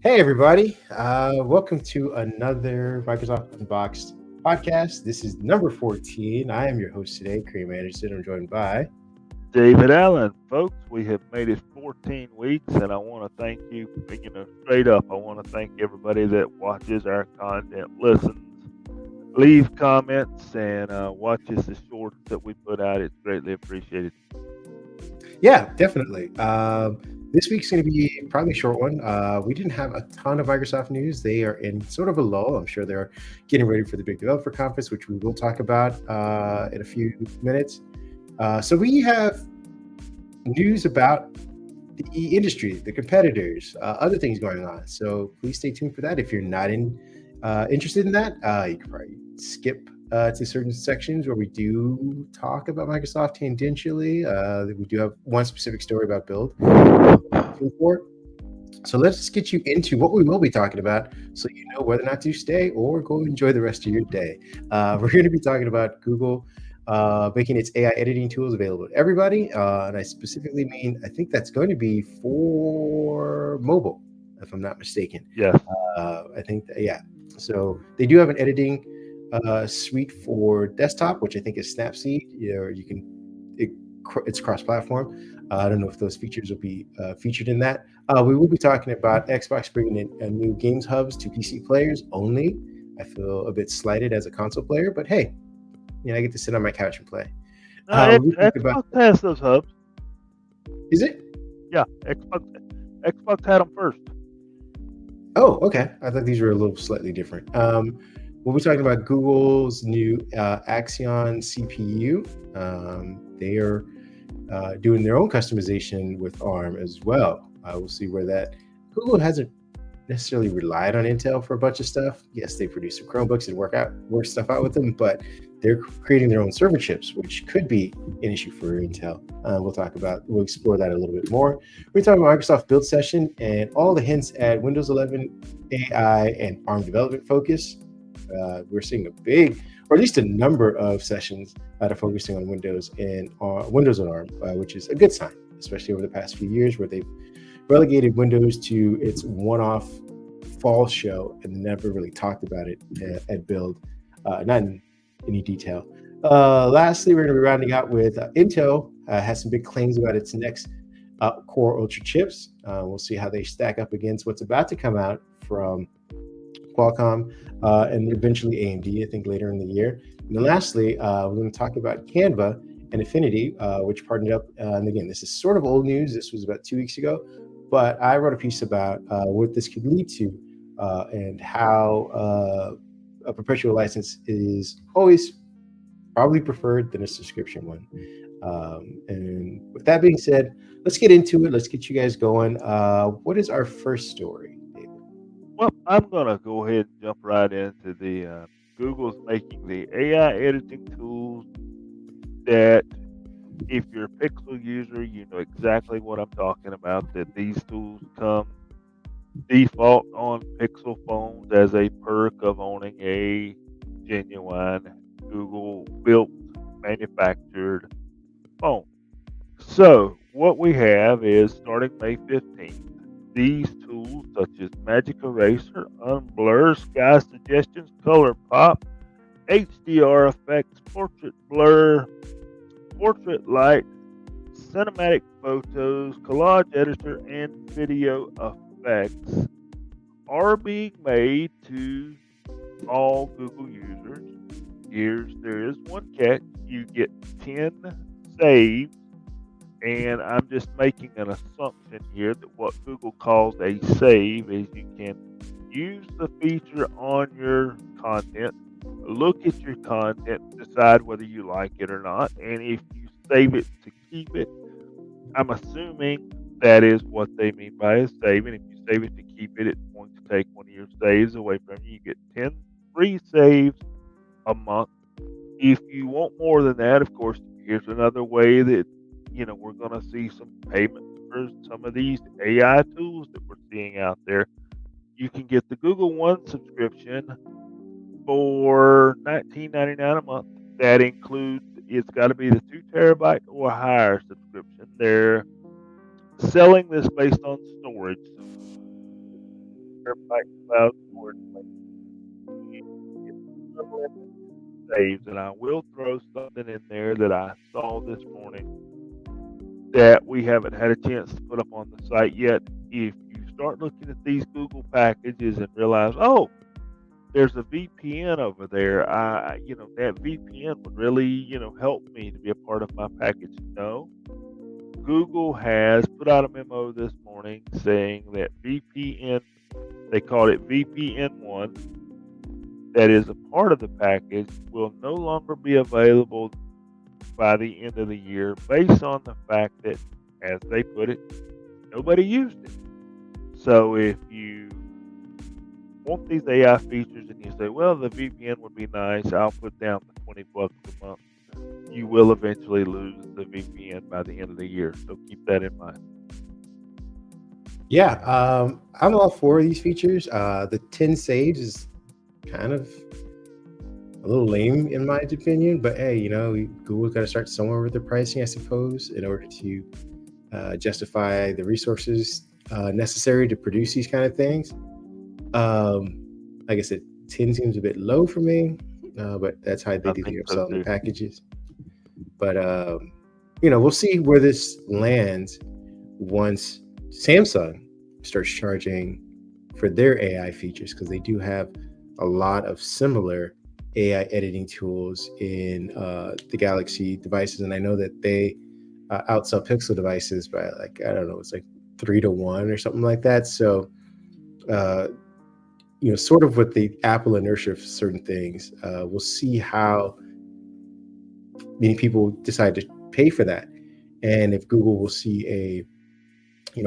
Hey, everybody. Welcome to another Microsoft Unboxed podcast. This is number 14. I am your host today, Kareem Anderson. I'm joined by. David Allen, folks, we have made it 14 weeks, and I want to thank you. Straight up, I want to thank everybody that watches our content, listens, leave comments, and watches the shorts that we put out. It's greatly appreciated. Yeah, definitely. This week's going to be probably a short one. We didn't have a ton of Microsoft news. They are in sort of a lull. I'm sure they're getting ready for the big developer conference, which we will talk about in a few minutes. So we have news about the industry, the competitors, other things going on. So please stay tuned for that. If you're not interested in that, you can probably skip to certain sections where we do talk about Microsoft tangentially. We do have one specific story about Build. So let's get you into what we will be talking about so you know whether or not to stay or go enjoy the rest of your day. We're going to be talking about Google making its AI editing tools available to everybody. And I specifically mean, I think that's going to be for mobile, if I'm not mistaken. Yes. I think, yeah. So they do have an editing suite for desktop, which I think is Snapseed. You can, it's cross-platform. I don't know if those features will be featured in that. We will be talking about Xbox bringing in new games hubs to PC players only. I feel a bit slighted as a console player, but hey, I get to sit on my couch and play. We talk about Xbox has those hubs. is it? Yeah, Xbox had them first. Oh, okay. I thought these were a little slightly different. We'll be talking about Google's new Axion CPU. They are doing their own customization with ARM as well. We'll see where that. Google hasn't necessarily relied on Intel for a bunch of stuff. Yes, they produce some Chromebooks and work stuff out with them, but they're creating their own server chips, which could be an issue for Intel. We'll explore that a little bit more. We're talking about Microsoft Build Session and all the hints at Windows 11 AI and ARM development focus. We're seeing a big, or at least a number of sessions that are focusing on Windows and Windows on ARM, which is a good sign, especially over the past few years where they've relegated Windows to its one-off fall show and never really talked about it at Build, not in any detail. Lastly, we're going to be rounding out with Intel has some big claims about its next Core Ultra chips. We'll see how they stack up against what's about to come out from Qualcomm and eventually AMD, I think later in the year. And then lastly, we're going to talk about Canva and Affinity, which partnered up. And again, this is sort of old news. This was about 2 weeks ago, but I wrote a piece about what this could lead to and how a perpetual license is always probably preferred than a subscription one. And with that being said, let's get into it. Let's get you guys going. What is our first story, David? Well, I'm going to go ahead and jump right into the Google's making the AI editing tools that if you're a Pixel user, you know exactly what I'm talking about. That these tools come default on Pixel phones as a perk of owning a genuine Google built manufactured phone. So, what we have is starting May 15th, these tools such as Magic Eraser, Unblur, Sky Suggestions, Color Pop, HDR Effects, Portrait Blur, Portrait Light, Cinematic Photos, Collage Editor, and Video Effects are being made to all Google users. There is one catch. You get 10 saves, and I'm just making an assumption here that what Google calls a save is you can use the feature on your content, look at your content, decide whether you like it or not, and if you save it to keep it, I'm assuming that is what they mean by a save. And if you save it to keep it, it's going to take one of your saves away from you. You get 10 free saves a month. If you want more than that, of course, here's another way that we're going to see some payments for some of these AI tools that we're seeing out there. You can get the Google One subscription for $19.99 a month. That includes it's got to be the 2 terabyte or higher subscription. They're selling this based on storage. terabyte cloud storage space. It's unlimited saves, and I will throw something in there that I saw this morning that we haven't had a chance to put up on the site yet. If you start looking at these Google packages and realize, oh, there's a VPN over there, that VPN would really, help me to be a part of my package. No, Google has put out a memo this morning saying that VPN, they called it VPN1, that is a part of the package, will no longer be available by the end of the year based on the fact that, as they put it, nobody used it. So if you want these AI features and you say, well, the VPN would be nice, I'll put down the $20 a month, you will eventually lose the VPN by the end of the year. So keep that in mind. Yeah, I'm all for these features. The 10 saves is kind of a little lame in my opinion, but hey, Google's got to start somewhere with their pricing, I suppose, in order to justify the resources necessary to produce these kind of things. Like I said, 10 seems a bit low for me, but that's how they I do think the so upselling the too. packages. But we'll see where this lands once Samsung starts charging for their AI features, because they do have a lot of similar AI editing tools in the Galaxy devices, and I know that they outsell Pixel devices by I don't know, it's like 3 to 1 or something like that. So sort of with the Apple inertia of certain things, we'll see how many people decide to pay for that, and if Google will see a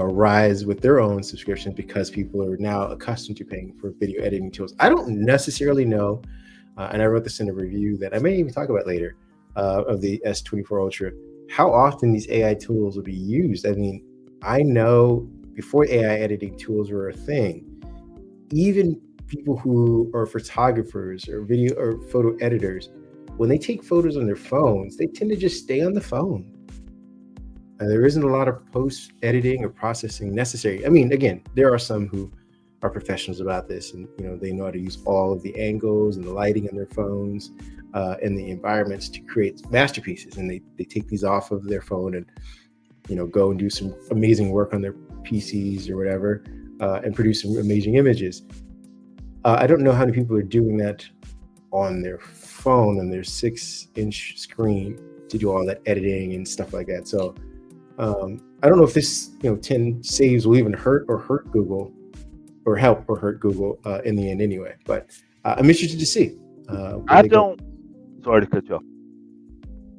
rise with their own subscriptions because people are now accustomed to paying for video editing tools. I don't necessarily know, and I wrote this in a review that I may even talk about later, of the S24 Ultra, how often these AI tools will be used. I mean, I know before AI editing tools were a thing, even people who are photographers or video or photo editors, when they take photos on their phones, they tend to just stay on the phone. There isn't a lot of post editing or processing necessary. I mean, again, there are some who are professionals about this, and they know how to use all of the angles and the lighting on their phones and the environments to create masterpieces. And they take these off of their phone and go and do some amazing work on their PCs or whatever, and produce some amazing images. I don't know how many people are doing that on their phone and their 6-inch screen to do all that editing and stuff like that. So I don't know if this 10 saves will even hurt Google, or help or hurt Google in the end anyway. But I'm interested to see where they go. Sorry to cut you off.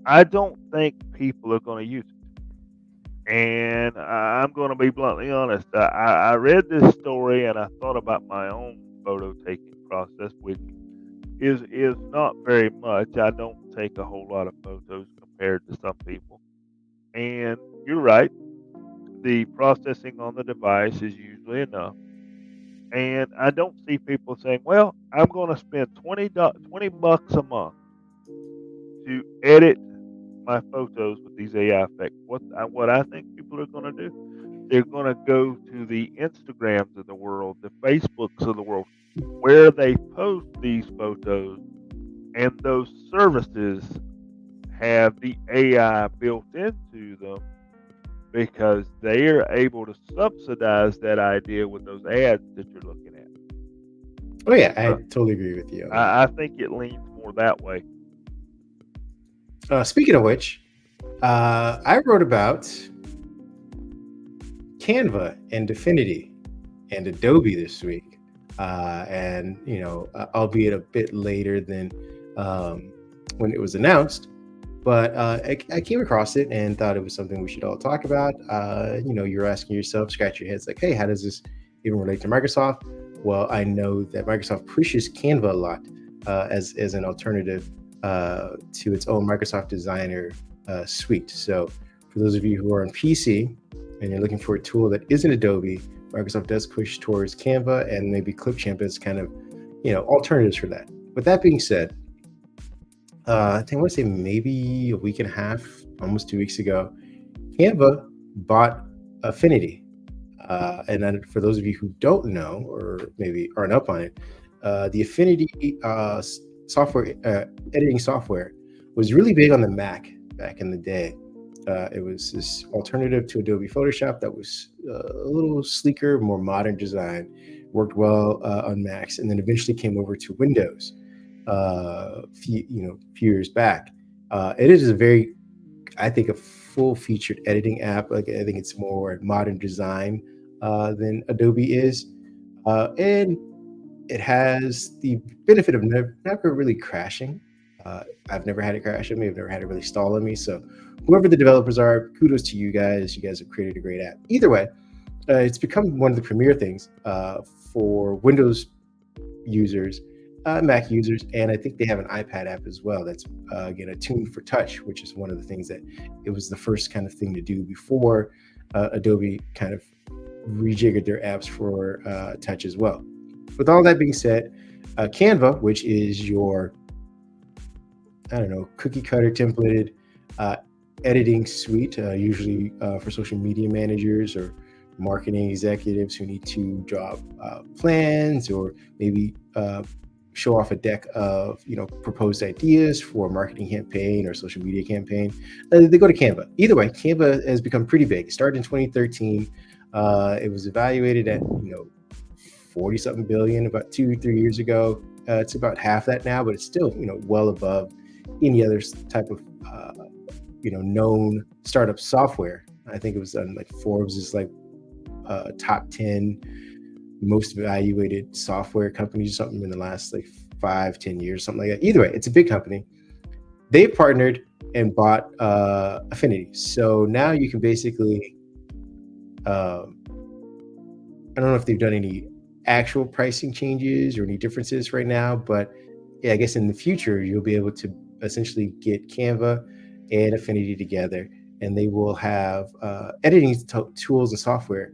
I don't think people are going to use it. And I'm going to be bluntly honest. I read this story and I thought about my own photo taking process, which is not very much. I don't take a whole lot of photos compared to some people. And you're right. The processing on the device is usually enough. And I don't see people saying, well, I'm going to spend $20 a month to edit my photos with these AI effects. What I think people are going to do, they're going to go to the Instagrams of the world, the Facebooks of the world, where they post these photos, and those services have the AI built into them because they are able to subsidize that idea with those ads that you're looking at. Oh yeah, I totally agree with you on that. I think it leans more that way. Speaking of which, I wrote about Canva and Affinity and Adobe this week, and albeit a bit later than when it was announced, but I came across it and thought it was something we should all talk about. You're asking yourself, scratch your heads, like, hey, how does this even relate to Microsoft? Well, I know that Microsoft pushes Canva a lot as an alternative to its own Microsoft Designer suite. So for those of you who are on PC and you're looking for a tool that isn't Adobe, Microsoft does push towards Canva and maybe Clipchamp as kind of, alternatives for that. With that being said, I think I want to say maybe a week and a half, almost 2 weeks ago, Canva bought Affinity. And then for those of you who don't know or maybe aren't up on it, the Affinity software editing software was really big on the Mac back in the day. It was this alternative to Adobe Photoshop that was a little sleeker, more modern design, worked well on Macs, and then eventually came over to Windows. Few years back. It is a very, I think, a full-featured editing app. Like I think it's more modern design than Adobe is, and it has the benefit of never really crashing. I've never had it crash on me. I've never had it really stall on me. So, whoever the developers are, kudos to you guys. You guys have created a great app. Either way, it's become one of the premier things for Windows users, Mac users, and I think they have an iPad app as well. That's again attuned for touch, which is one of the things that it was the first kind of thing to do before Adobe kind of rejiggered their apps for touch as well. With all that being said, Canva, which is your, I don't know, cookie cutter templated editing suite, usually for social media managers or marketing executives who need to draw plans or maybe show off a deck of proposed ideas for a marketing campaign or social media campaign. They go to Canva. Either way, Canva has become pretty big. It started in 2013. It was evaluated at 40 something billion about 2-3 years ago. It's about half that now, but it's still well above any other type of known startup software. I think it was on like Forbes is like top 10 most evaluated software companies or something in the last like 5-10 years, something like that. Either way, it's a big company. They partnered and bought Affinity. So now you can basically, I don't know if they've done any actual pricing changes or any differences right now, but yeah, I guess in the future, you'll be able to essentially get Canva and Affinity together, and they will have editing tools and software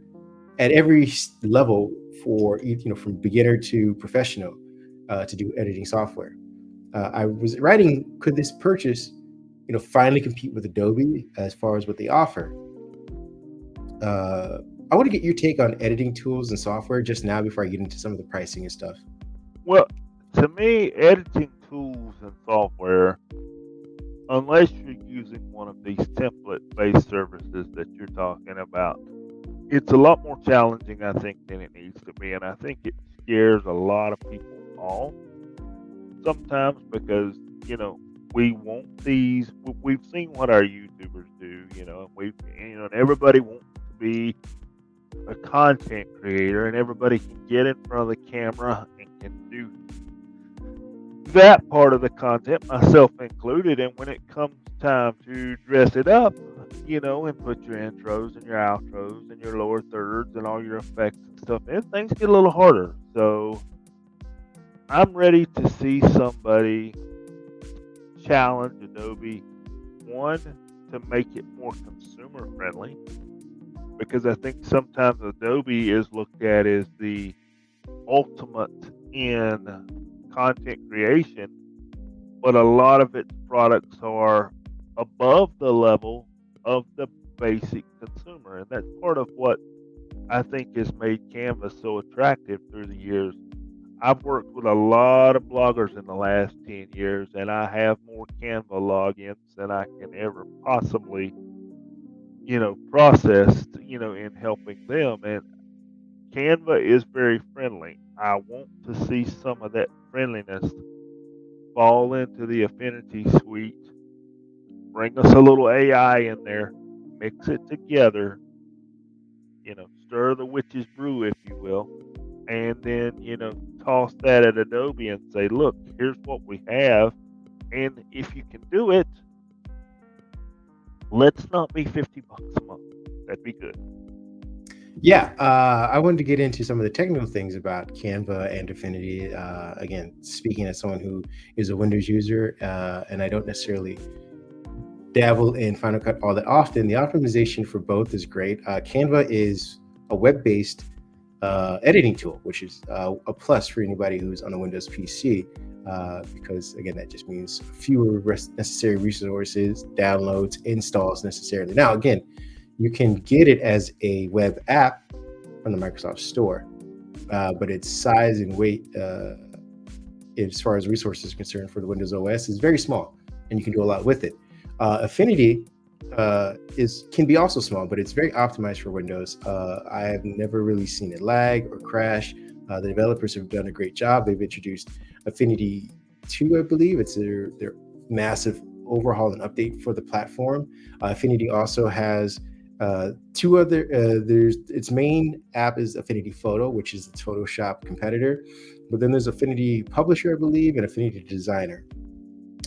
at every level for from beginner to professional to do editing software. I was writing, could this purchase finally compete with Adobe as far as what they offer? I want to get your take on editing tools and software just now before I get into some of the pricing and stuff. Well, to me, editing tools and software, unless you're using one of these template-based services that you're talking about, it's a lot more challenging, I think, than it needs to be. And I think it scares a lot of people off sometimes because, we want these, we've seen what our YouTubers do, and everybody wants to be a content creator and everybody can get in front of the camera and can do that part of the content, myself included. And when it comes time to dress it up, and put your intros and your outros and your lower thirds and all your effects and stuff, and things get a little harder. So I'm ready to see somebody challenge Adobe, one, to make it more consumer friendly, because I think sometimes Adobe is looked at as the ultimate in content creation, but a lot of its products are above the level of the basic consumer. And that's part of what I think has made Canva so attractive through the years. I've worked with a lot of bloggers in the last 10 years, and I have more Canva logins than I can ever possibly, process, in helping them. And Canva is very friendly. I want to see some of that friendliness fall into the Affinity suite. Bring us a little AI in there, mix it together, stir the witch's brew, if you will, and then, toss that at Adobe and say, look, here's what we have. And if you can do it, let's not be $50 a month. That'd be good. Yeah, I wanted to get into some of the technical things about Canva and Affinity. Again, speaking as someone who is a Windows user, and I don't necessarily dabble in Final Cut all that often, the optimization for both is great. Canva is a web-based editing tool, which is a plus for anybody who's on a Windows PC, because again, that just means fewer necessary resources, downloads, installs necessarily. Now, again, you can get it as a web app from the Microsoft Store, but its size and weight, as far as resources is concerned for the Windows OS, is very small, and you can do a lot with it. Affinity can be also small, but it's very optimized for Windows. I have never really seen it lag or crash. The developers have done a great job. They've introduced Affinity 2, I believe. It's their massive overhaul and update for the platform. Affinity also has two other. There's its main app is Affinity Photo, which is its Photoshop competitor. But then there's Affinity Publisher, I believe, and Affinity Designer,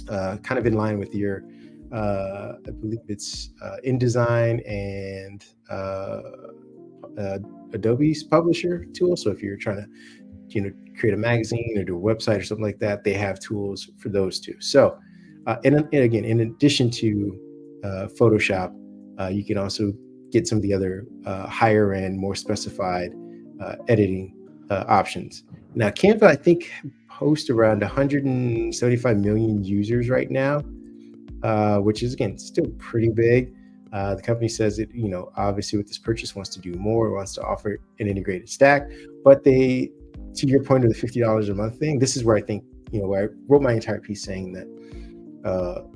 kind of in line with your. I believe it's InDesign and Adobe's publisher tool. So if you're trying to, create a magazine or do a website or something like that, they have tools for those two. So, and again, in addition to Photoshop, you can also get some of the other higher end, more specified editing options. Now, Canva, I think, hosts around 175 million users right now, which is, again, still pretty big. The company says it, obviously with this purchase wants to do more, wants to offer an integrated stack. But to your point of the $50 a month thing, this is where I think, where I wrote my entire piece saying that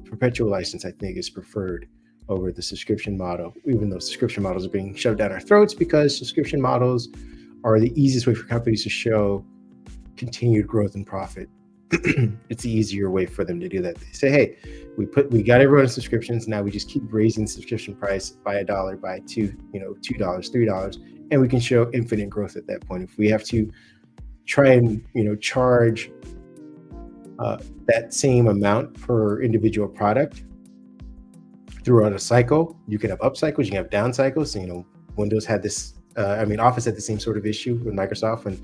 perpetual license, I think, is preferred over the subscription model, even though subscription models are being shoved down our throats, because subscription models are the easiest way for companies to show continued growth and profit. It's the easier way for them to do that. They say, hey, we got everyone on subscriptions. Now we just keep raising the subscription price by $1, by $2, $2, $3, and we can show infinite growth at that point. If we have to try and charge that same amount per individual product throughout a cycle, you can have up cycles, you can have down cycles. So, Windows had this. Office had the same sort of issue with Microsoft when,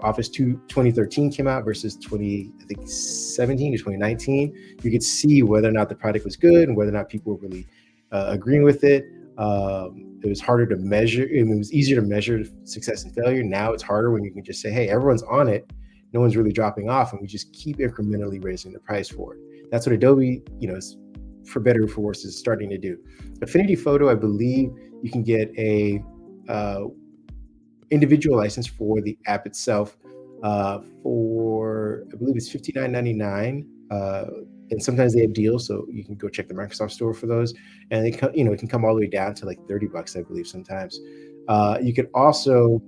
Office 2013 came out versus 2017 or 2019. You could see whether or not the product was good and whether or not people were really agreeing with it. It was harder to measure. It was easier to measure success and failure. Now it's harder when you can just say, hey, everyone's on it. No one's really dropping off, and we just keep incrementally raising the price for it. That's what Adobe, for better or for worse, is starting to do. Affinity Photo, I believe you can get a individual license for the app itself for, I believe it's $59.99, and sometimes they have deals, so you can go check the Microsoft Store for those, and it can come all the way down to like $30, I believe, sometimes. You could also,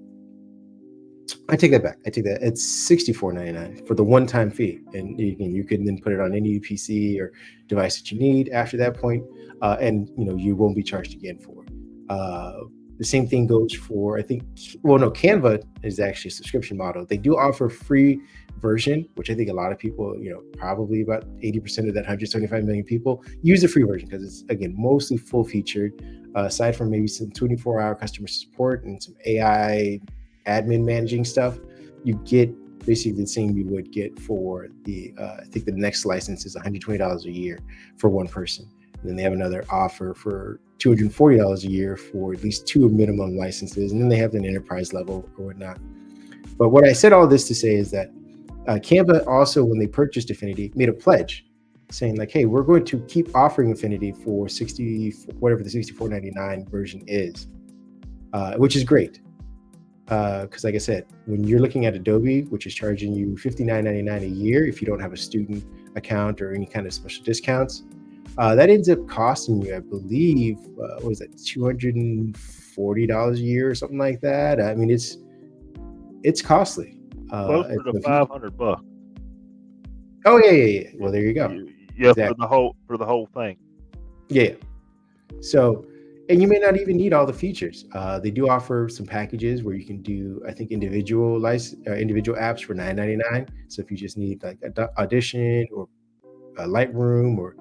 I take that back. It's $64.99 for the one-time fee, and you can then put it on any PC or device that you need after that point, and you won't be charged again for it. The same thing goes for, Canva is actually a subscription model. They do offer a free version, which I think a lot of people, probably about 80% of that 175 million people use the free version because it's, again, mostly full featured, aside from maybe some 24-hour customer support and some AI admin managing stuff. You get basically the same you would get for the, I think the next license is $120 a year for one person. And then they have another offer for $240 a year for at least 2 minimum licenses. And then they have an enterprise level or whatnot. But what I said all this to say is that Canva also, when they purchased Affinity, made a pledge saying like, hey, we're going to keep offering Affinity for whatever the $64.99 version is, which is great. Because like I said, when you're looking at Adobe, which is charging you $59.99 a year if you don't have a student account or any kind of special discounts, that ends up costing you, I believe, what was that, $240 a year or something like that. I mean, it's costly. Close to the $500. Oh yeah. Well, there you go. Yeah, exactly. for the whole thing. Yeah. So, and you may not even need all the features. They do offer some packages where you can do, I think, individual apps for $9.99. So if you just need like Audition or Lightroom or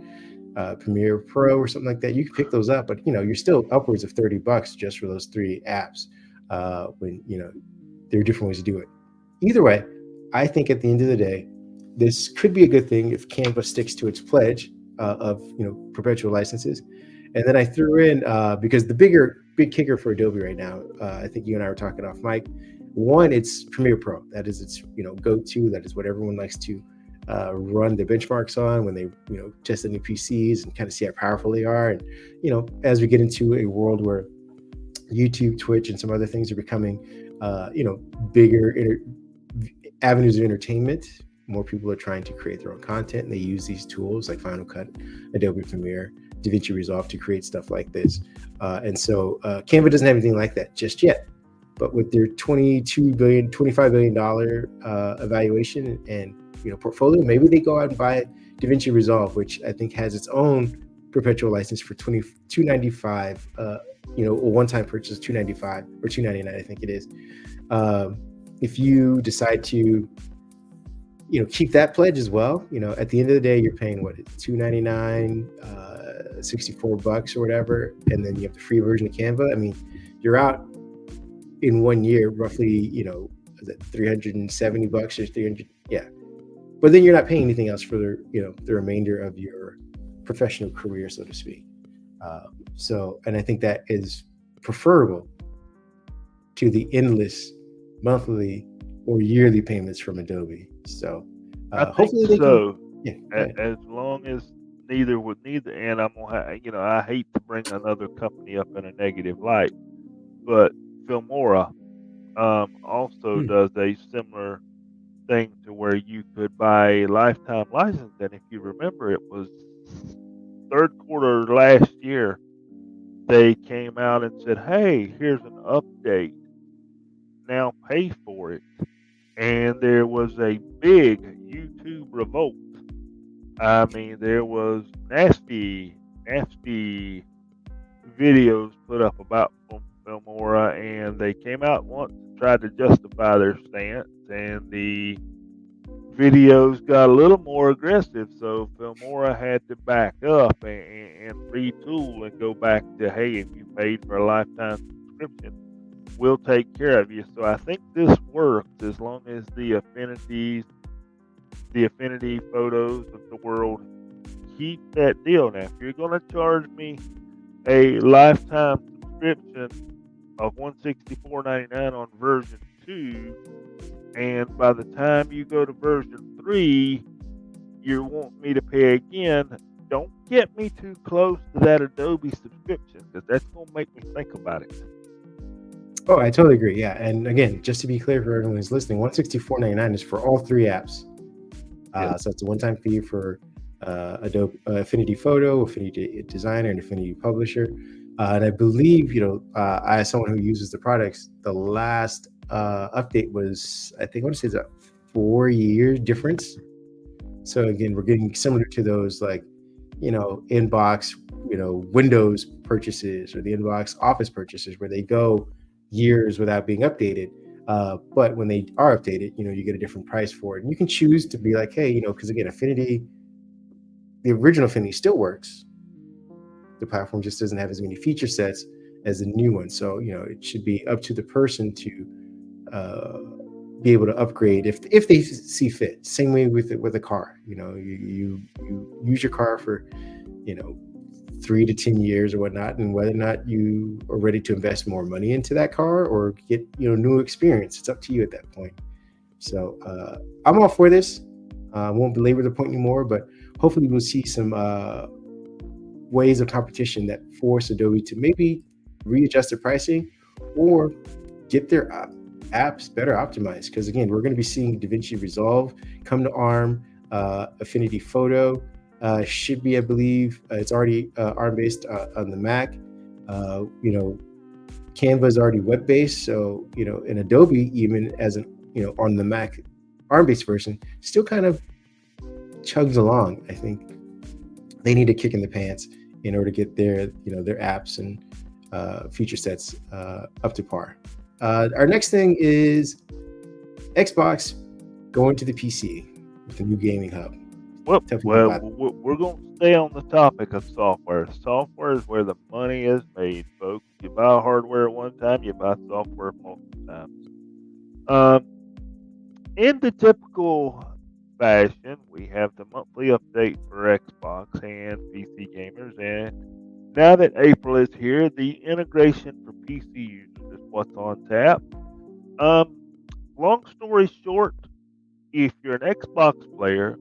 Premiere Pro or something like that, you can pick those up. But you're still upwards of $30 just for those 3 apps. When there are different ways to do it. Either way, I think at the end of the day, this could be a good thing if Canva sticks to its pledge of perpetual licenses. And then I threw in, because the big kicker for Adobe right now, I think you and I were talking off mic. One, it's Premiere Pro. That is its go-to. That is what everyone likes to run their benchmarks on when they test the new PCs and kind of see how powerful they are. And as we get into a world where YouTube, Twitch, and some other things are becoming bigger avenues of entertainment. More people are trying to create their own content, and they use these tools like Final Cut, Adobe Premiere, DaVinci Resolve to create stuff like this. And so Canva doesn't have anything like that just yet. But with their $25 billion evaluation and portfolio, maybe they go out and buy DaVinci Resolve, which I think has its own perpetual license for $295. A one-time purchase $295 or $299, I think it is. If you decide to keep that pledge as well, at the end of the day, you're paying what, $299, $64 or whatever, and then you have the free version of Canva. I mean, you're out in 1 year roughly, is it $370 or 300? Yeah, but then you're not paying anything else for the remainder of your professional career, so to speak. And I think that is preferable to the endless monthly or yearly payments from Adobe. So I think hopefully they so. can. As long as neither, and I'm gonna, I hate to bring another company up in a negative light, but Filmora also does a similar thing to where you could buy a lifetime license. And if you remember, it was third quarter last year, they came out and said, "Hey, here's an update. Now pay for it." And there was a big YouTube revolt. I mean, there was nasty videos put up about Filmora, and they came out once and tried to justify their stance, and the videos got a little more aggressive, so Filmora had to back up and retool and go back to, hey, if you paid for a lifetime subscription, we'll take care of you. So I think this works as long as the affinity photos of the world keep that deal. Now, if you're going to charge me a lifetime subscription of $164.99 on version 2, and by the time you go to version 3, you want me to pay again, don't get me too close to that Adobe subscription, because that's going to make me think about it. Oh, I totally agree. Yeah, and again, just to be clear for everyone who's listening, $164.99 is for all 3 apps. So it's a one-time fee for Adobe Affinity Photo, Affinity Designer, and Affinity Publisher. And I believe, as someone who uses the products, the last update was, I want to say, it's a 4-year difference. So again, we're getting similar to those inbox, Windows purchases or the inbox Office purchases where they go years without being updated. But when they are updated, you get a different price for it. And you can choose to be like, hey, because again, Affinity, the original Affinity still works. The platform just doesn't have as many feature sets as the new one. So, it should be up to the person to be able to upgrade if they see fit. Same way with a car. You use your car for 3 to 10 years or whatnot, and whether or not you are ready to invest more money into that car or get new experience, it's up to you at that point. So I'm all for this. I won't belabor the point anymore, but hopefully we'll see some ways of competition that force Adobe to maybe readjust their pricing or get their apps better optimized. Because again, we're going to be seeing DaVinci Resolve come to ARM, Affinity Photo should be, I believe, it's already ARM-based on the Mac. Canva is already web-based, so in Adobe, even as on the Mac ARM-based version, still kind of chugs along. I think they need a kick in the pants in order to get their apps and feature sets up to par. Our next thing is Xbox going to the PC with the new gaming hub. Well, we're going to stay on the topic of software. Software is where the money is made, folks. You buy hardware at one time, you buy software multiple times. In the typical fashion, we have the monthly update for Xbox and PC gamers, and now that April is here, the integration for PC users is what's on tap. Long story short, if you're an Xbox player,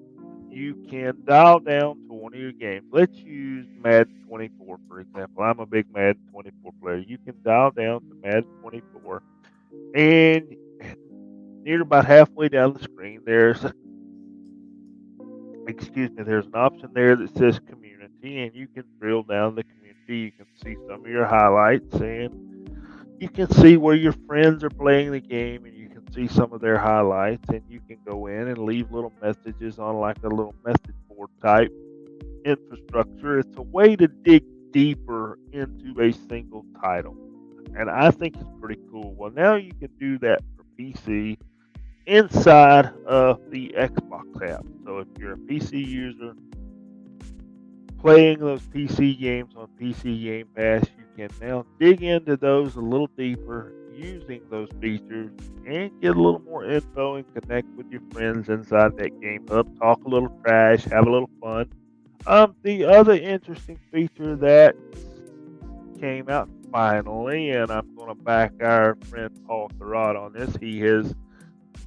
you can dial down to one of your games. Let's use Madden 24, for example. I'm a big Madden 24 player. You can dial down to Madden 24 And near about halfway down the screen, there's an option there that says community, and you can drill down the community. You can see some of your highlights, and you can see where your friends are playing the game, and you can see some of their highlights, and you can go in and leave little messages on like a little message board type infrastructure. It's a way to dig deeper into a single title, and I think it's pretty cool. Well, now you can do that for PC inside of the Xbox app. So if you're a PC user playing those PC games on PC Game Pass, you can now dig into those a little deeper using those features and get a little more info and connect with your friends inside that game hub, talk a little trash, have a little fun. The other interesting feature that came out finally, and I'm going to back our friend Paul Thurrott on this. He has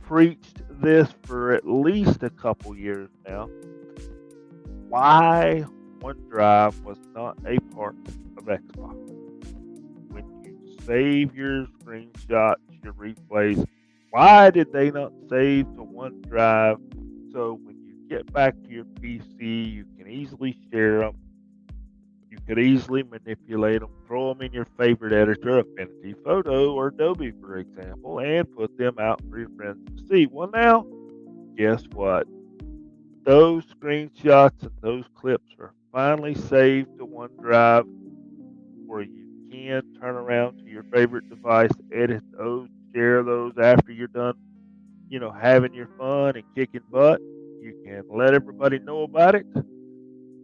preached this for at least a couple years now. Why OneDrive was not a part of Xbox. When you save your screenshots, your replays, why did they not save to OneDrive so when you get back to your PC, you can easily share them? You could easily manipulate them, throw them in your favorite editor, Affinity Photo or Adobe, for example, and put them out for your friends to see. Well, now, guess what? Those screenshots and those clips are finally saved to OneDrive where you can turn around to your favorite device, edit those, share those after you're done, having your fun and kicking butt. You can let everybody know about it,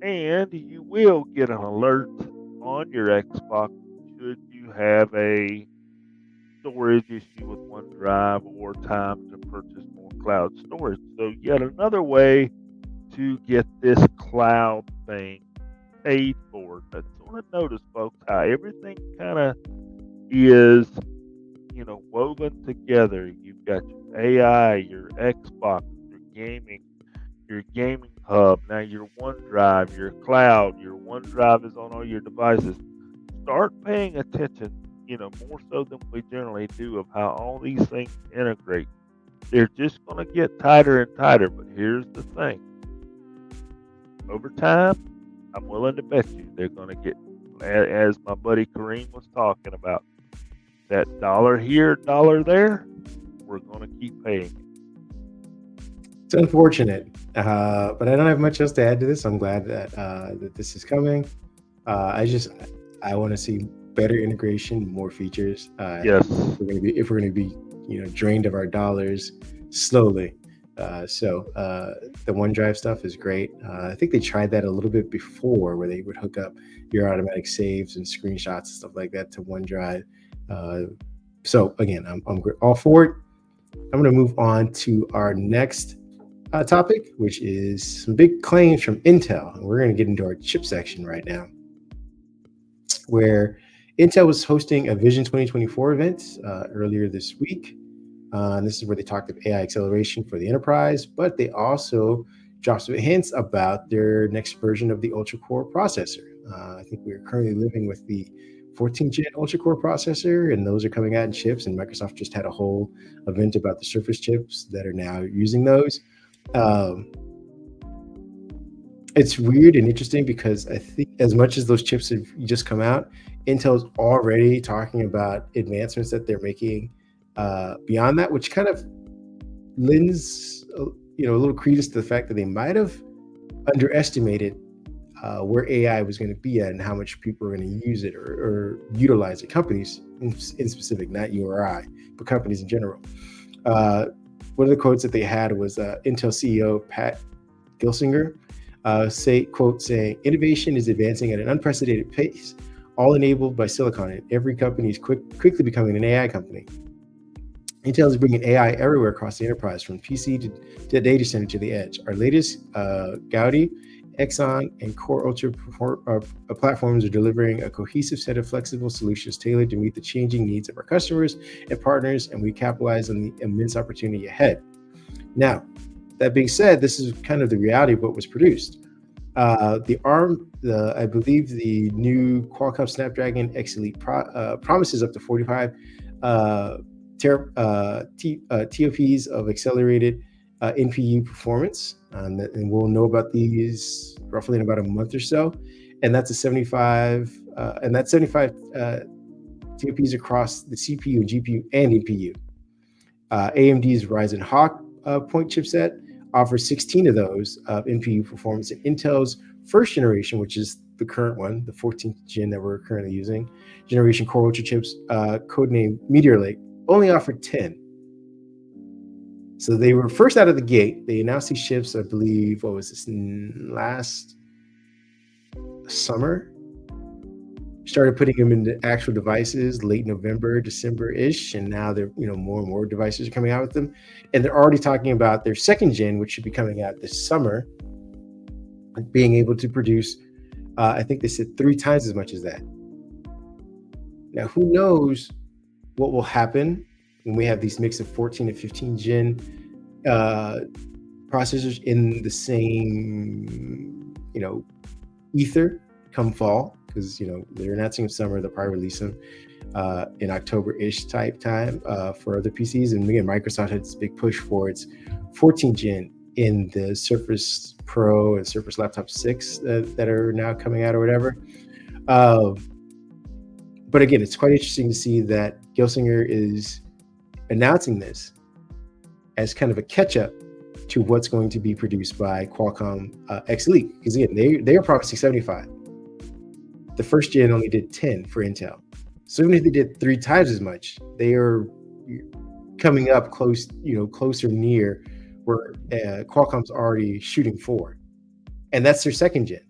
and you will get an alert on your Xbox should you have a storage issue with OneDrive or time to purchase more cloud storage. So yet another way to get this cloud thing paid for. But sort of notice, folks, how everything kind of is, woven together. You've got your AI, your Xbox, your gaming hub, now your OneDrive, your cloud, your OneDrive is on all your devices. Start paying attention, more so than we generally do, of how all these things integrate. They're just going to get tighter and tighter, but here's the thing. Over time, I'm willing to bet you they're going to get, as my buddy Kareem was talking about, that dollar here, dollar there, we're going to keep paying it. It's unfortunate, but I don't have much else to add to this. I'm glad that this is coming. I want to see better integration, more features. Yes. If we're going to be drained of our dollars slowly. So the OneDrive stuff is great. I think they tried that a little bit before, where they would hook up your automatic saves and screenshots and stuff like that to OneDrive. So again, I'm all for it. I'm going to move on to our next topic, which is some big claims from Intel. And we're going to get into our chip section right now, where Intel was hosting a Vision 2024 event earlier this week. And this is where they talked of AI acceleration for the enterprise, but they also dropped some hints about their next version of the ultra-core processor. I think we're currently living with the 14-gen ultra-core processor, and those are coming out in chips, and Microsoft just had a whole event about the Surface chips that are now using those. It's weird and interesting because I think as much as those chips have just come out, Intel's already talking about advancements that they're making beyond that, which kind of lends a little credence to the fact that they might have underestimated where AI was going to be at and how much people are going to use it or utilize it. Companies in specific, not you or I, but companies in general. One of the quotes that they had was Intel CEO Pat Gelsinger saying, "Innovation is advancing at an unprecedented pace, all enabled by silicon, and every company is quickly becoming an AI company. Intel is bringing AI everywhere across the enterprise, from PC to data center to the edge. Our latest Gaudi, Exxon, and Core Ultra platforms are delivering a cohesive set of flexible solutions tailored to meet the changing needs of our customers and partners, and we capitalize on the immense opportunity ahead." Now, that being said, this is kind of the reality of what was produced. The I believe the new Qualcomm Snapdragon X Elite promises up to 45 TOPs of accelerated NPU performance, and we'll know about these roughly in about a month or so. And that's a 75, and that's 75 TOPs across the CPU and GPU and NPU. AMD's Ryzen Hawk point chipset offers 16 of those NPU performance, and Intel's first generation, which is the current one, the 14th gen that we're currently using, generation Core Ultra chips, codenamed Meteor Lake, only offered 10. So they were first out of the gate. They announced these chips, I believe, what was this, last summer? Started putting them into actual devices late November, December-ish, and now they're, more and more devices are coming out with them. And they're already talking about their second gen, which should be coming out this summer, being able to produce, I think they said 3 times as much as that. Now, who knows what will happen when we have these mix of 14 and 15 gen processors in the same, ether come fall, because they're announcing in summer. They'll probably release them in October-ish type time for other PCs. And again, Microsoft had this big push for its 14 gen in the Surface Pro and Surface Laptop 6 that are now coming out or whatever. But again, it's quite interesting to see that Gelsinger is announcing this as kind of a catch-up to what's going to be produced by Qualcomm X Elite. Because again, they are promising 75. The first gen only did 10 for Intel. So even if they did 3 times as much, they are coming up close, closer near where Qualcomm's already shooting for. And that's their second gen.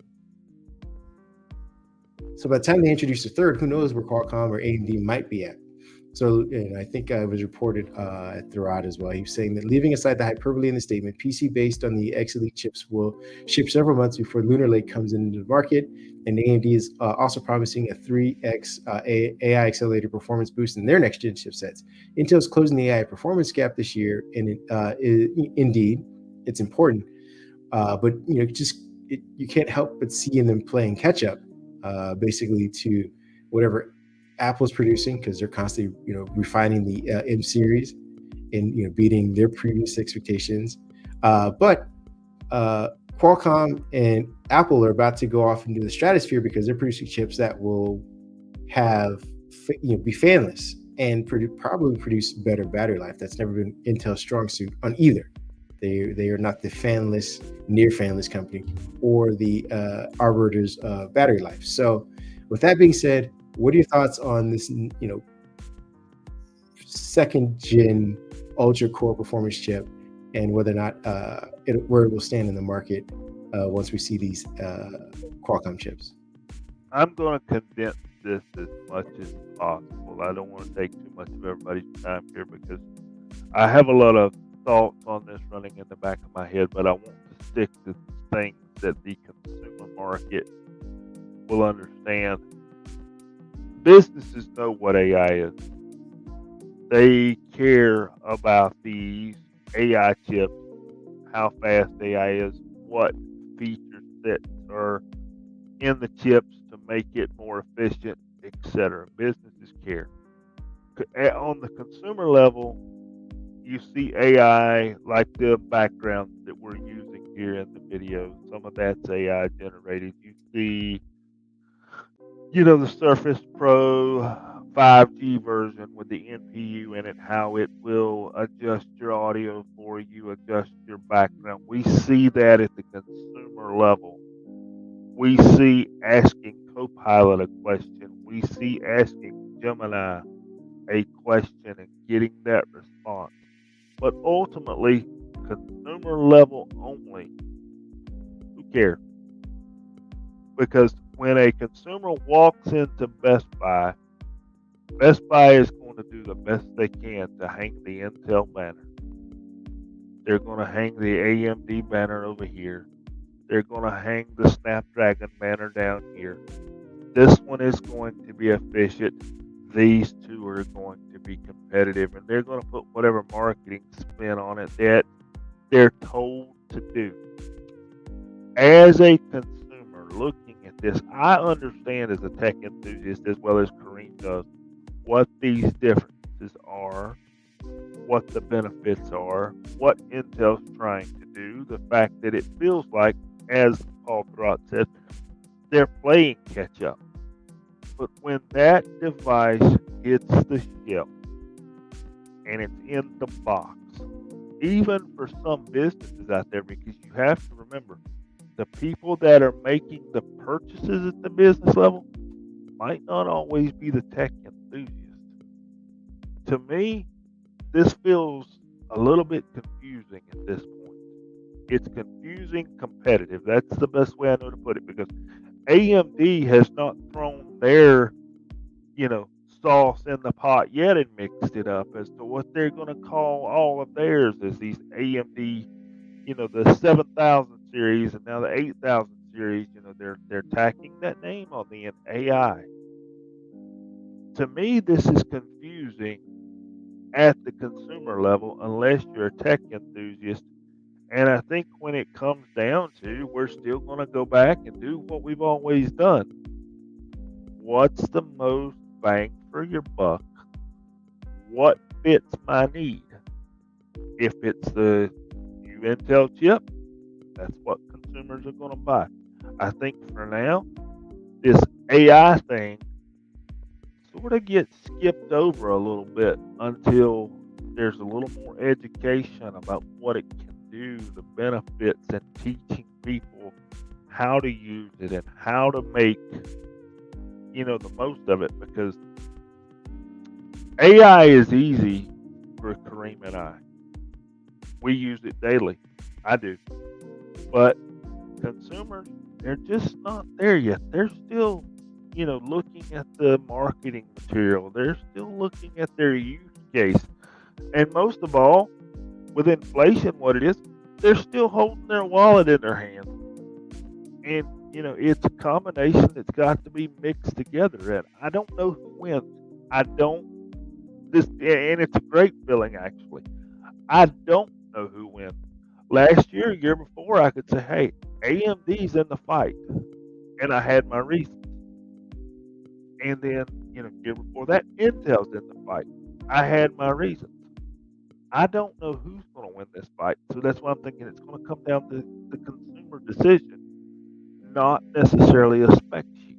So by the time they introduce the third, who knows where Qualcomm or AMD might be at. So, and I think it was reported at Thurrott as well. He was saying that, leaving aside the hyperbole in the statement, PC based on the X Elite chips will ship several months before Lunar Lake comes into the market. And AMD is also promising a 3x AI accelerated performance boost in their next gen chipsets. Intel is closing the AI performance gap this year, and indeed, it's important. But you can't help but see in them playing catch up, basically to whatever Apple's producing, because they're constantly refining the M series and beating their previous expectations. But Qualcomm and Apple are about to go off into the stratosphere because they're producing chips that will have be fanless and probably produce better battery life. That's never been Intel's strong suit on either. They are not the fanless, near fanless company or the arbiters of battery life. So with that being said, what are your thoughts on this, second gen ultra core performance chip, and whether or not where it will stand in the market once we see these Qualcomm chips? I'm going to condense this as much as possible. I don't want to take too much of everybody's time here because I have a lot of thoughts on this running in the back of my head, but I want to stick to things that the consumer market will understand. Businesses know what AI is. They care about these AI chips, how fast AI is, what feature sets are in the chips to make it more efficient, etc. Businesses care. On the consumer level, you see AI like the background that we're using here in the video. Some of that's AI generated. You see the Surface Pro 5G version with the NPU in it, how it will adjust your audio for you, adjust your background. We see that at the consumer level. We see asking Copilot a question. We see asking Gemini a question and getting that response. But ultimately, consumer level only. Who cares? Because when a consumer walks into Best Buy is going to do the best they can to hang the Intel banner. They're going to hang the AMD banner over here. They're going to hang the Snapdragon banner down here. This one is going to be efficient. These two are going to be competitive, and they're going to put whatever marketing spin on it that they're told to do. As a consumer looking at this, I understand as a tech enthusiast as well as Kareem does what these differences are what the benefits are, what Intel's trying to do, the fact that it feels like, as Paul Thurrott said, they're playing catch up. But when that device hits the shelf and it's in the box, even for some businesses out there, because you have to remember, the people that are making the purchases at the business level might not always be the tech enthusiast. To me, this feels a little bit confusing at this point. It's confusing competitive. That's the best way I know to put it, because AMD has not thrown their, sauce in the pot yet and mixed it up as to what they're going to call all of theirs as these AMD, the 7000 series and now the 8000 series. They're tacking that name on the AI. To me, this is confusing at the consumer level unless you're a tech enthusiast. And I think when it comes down to, we're still going to go back and do what we've always done. What's the most bang for your buck? What fits my need? If it's the new Intel chip, that's what consumers are going to buy. I think for now, this AI thing sort of gets skipped over a little bit until there's a little more education about what it can do, the benefits, and teaching people how to use it and how to make, the most of it. Because AI is easy for Kareem and I. We use it daily. I do. But consumers, they're just not there yet. They're still, looking at the marketing material. They're still looking at their use case. And most of all, with inflation, what it is, they're still holding their wallet in their hand. And, it's a combination that's got to be mixed together. And I don't know who wins. And it's a great feeling, actually. I don't know who wins. Last year before, I could say, hey, AMD's in the fight. And I had my reasons. And then, year before that, Intel's in the fight. I had my reasons. I don't know who's going to win this fight. So that's why I'm thinking it's going to come down to the consumer decision, not necessarily a spec sheet.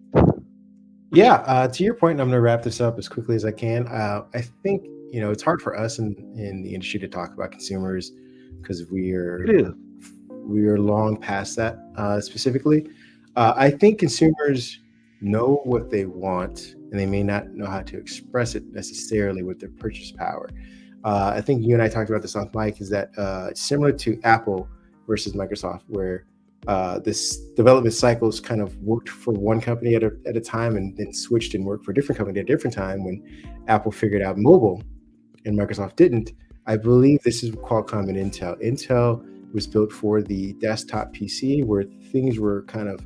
Yeah, to your point, and I'm going to wrap this up as quickly as I can. I think it's hard for us in the industry to talk about consumers because we It are is. long past that specifically. I think consumers know what they want, and they may not know how to express it necessarily with their purchase power. I think you and I talked about this on mic. Is that similar to Apple versus Microsoft, where this development cycles kind of worked for one company at a time and then switched and worked for a different company at a different time when Apple figured out mobile and Microsoft didn't. I believe this is Qualcomm and Intel. Intel was built for the desktop PC where things were kind of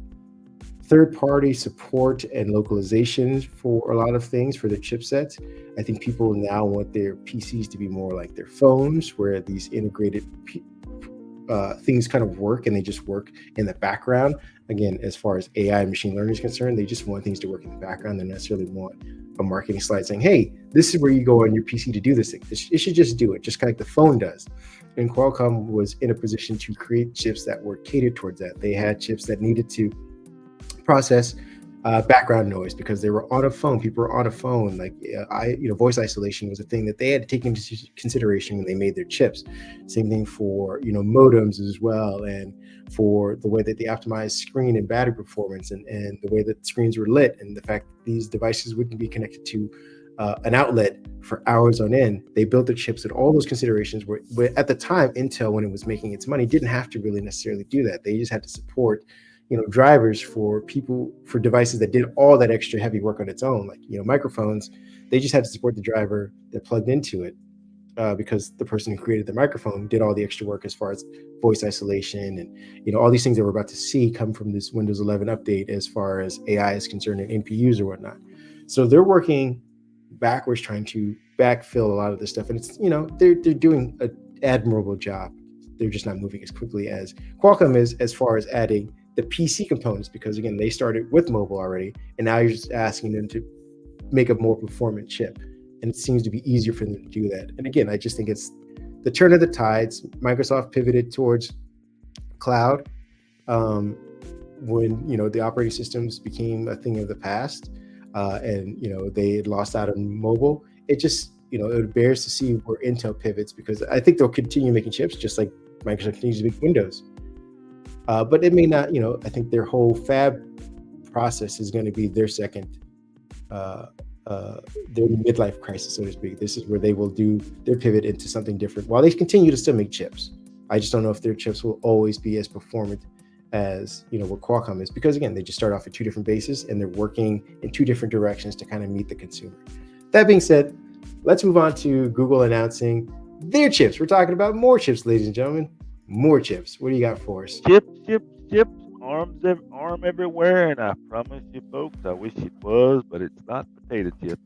third-party support and localization for a lot of things for their chipsets. I think people now want their PCs to be more like their phones, where these integrated things kind of work and they just work in the background. Again, as far as AI and machine learning is concerned, they just want things to work in the background. They necessarily want a marketing slide saying, hey, this is where you go on your PC to do this thing. It should just do it, just kind of like the phone does. And Qualcomm was in a position to create chips that were catered towards that. They had chips that needed to process background noise because they were on a phone. People were on a phone. Like voice isolation was a thing that they had to take into consideration when they made their chips. Same thing for modems as well, and for the way that they optimized screen and battery performance, and the way that screens were lit, and the fact that these devices wouldn't be connected to an outlet for hours on end. They built their chips with all those considerations. Where at the time, Intel, when it was making its money, didn't have to really necessarily do that. They just had to support drivers for devices that did all that extra heavy work on its own, like microphones. They just had to support the driver that plugged into it, because the person who created the microphone did all the extra work as far as voice isolation and all these things that we're about to see come from this Windows 11 update as far as AI is concerned and NPUs or whatnot. So they're working backwards trying to backfill a lot of this stuff, and it's they're doing an admirable job. They're just not moving as quickly as Qualcomm is as far as adding the PC components, because again, they started with mobile already, and now you're just asking them to make a more performant chip. and it seems to be easier for them to do that. And again, I just think it's the turn of the tides. Microsoft pivoted towards cloud um, when the operating systems became a thing of the past, and they had lost out on mobile. It just it bears to see where Intel pivots, because I think they'll continue making chips just like Microsoft continues to make Windows. But it may not. I think their whole fab process is going to be their second. Uh, their midlife crisis, so to speak. This is where they will do their pivot into something different, while they continue to still make chips. I just don't know if their chips will always be as performant as what Qualcomm is, because again, they just start off at two different bases and they're working in two different directions to kind of meet the consumer. That being said, let's move on to Google announcing their chips. We're talking about more chips, ladies and gentlemen. More chips. What do you got for us? Chips, arm everywhere, and I promise you, folks, I wish it was, but it's not potato chips.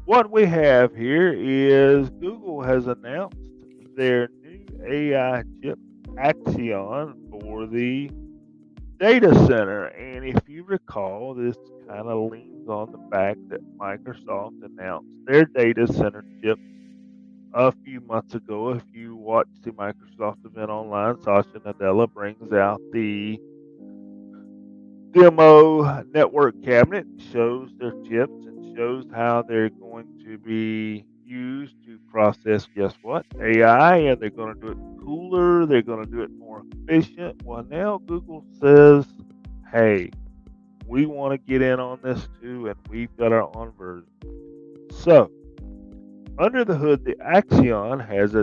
What we have here is Google has announced their new AI chip, Axion, for the data center. And if you recall, this kind of leans on the fact that Microsoft announced their data center chips a few months ago. If you watch the Microsoft event online, Satya Nadella brings out the demo network cabinet, shows their chips, and shows how they're going to be used to process, guess what? AI, and they're going to do it cooler, they're going to do it more efficient. Well, now Google says, hey, we want to get in on this too, and we've got our own version. So, under the hood, the Axion has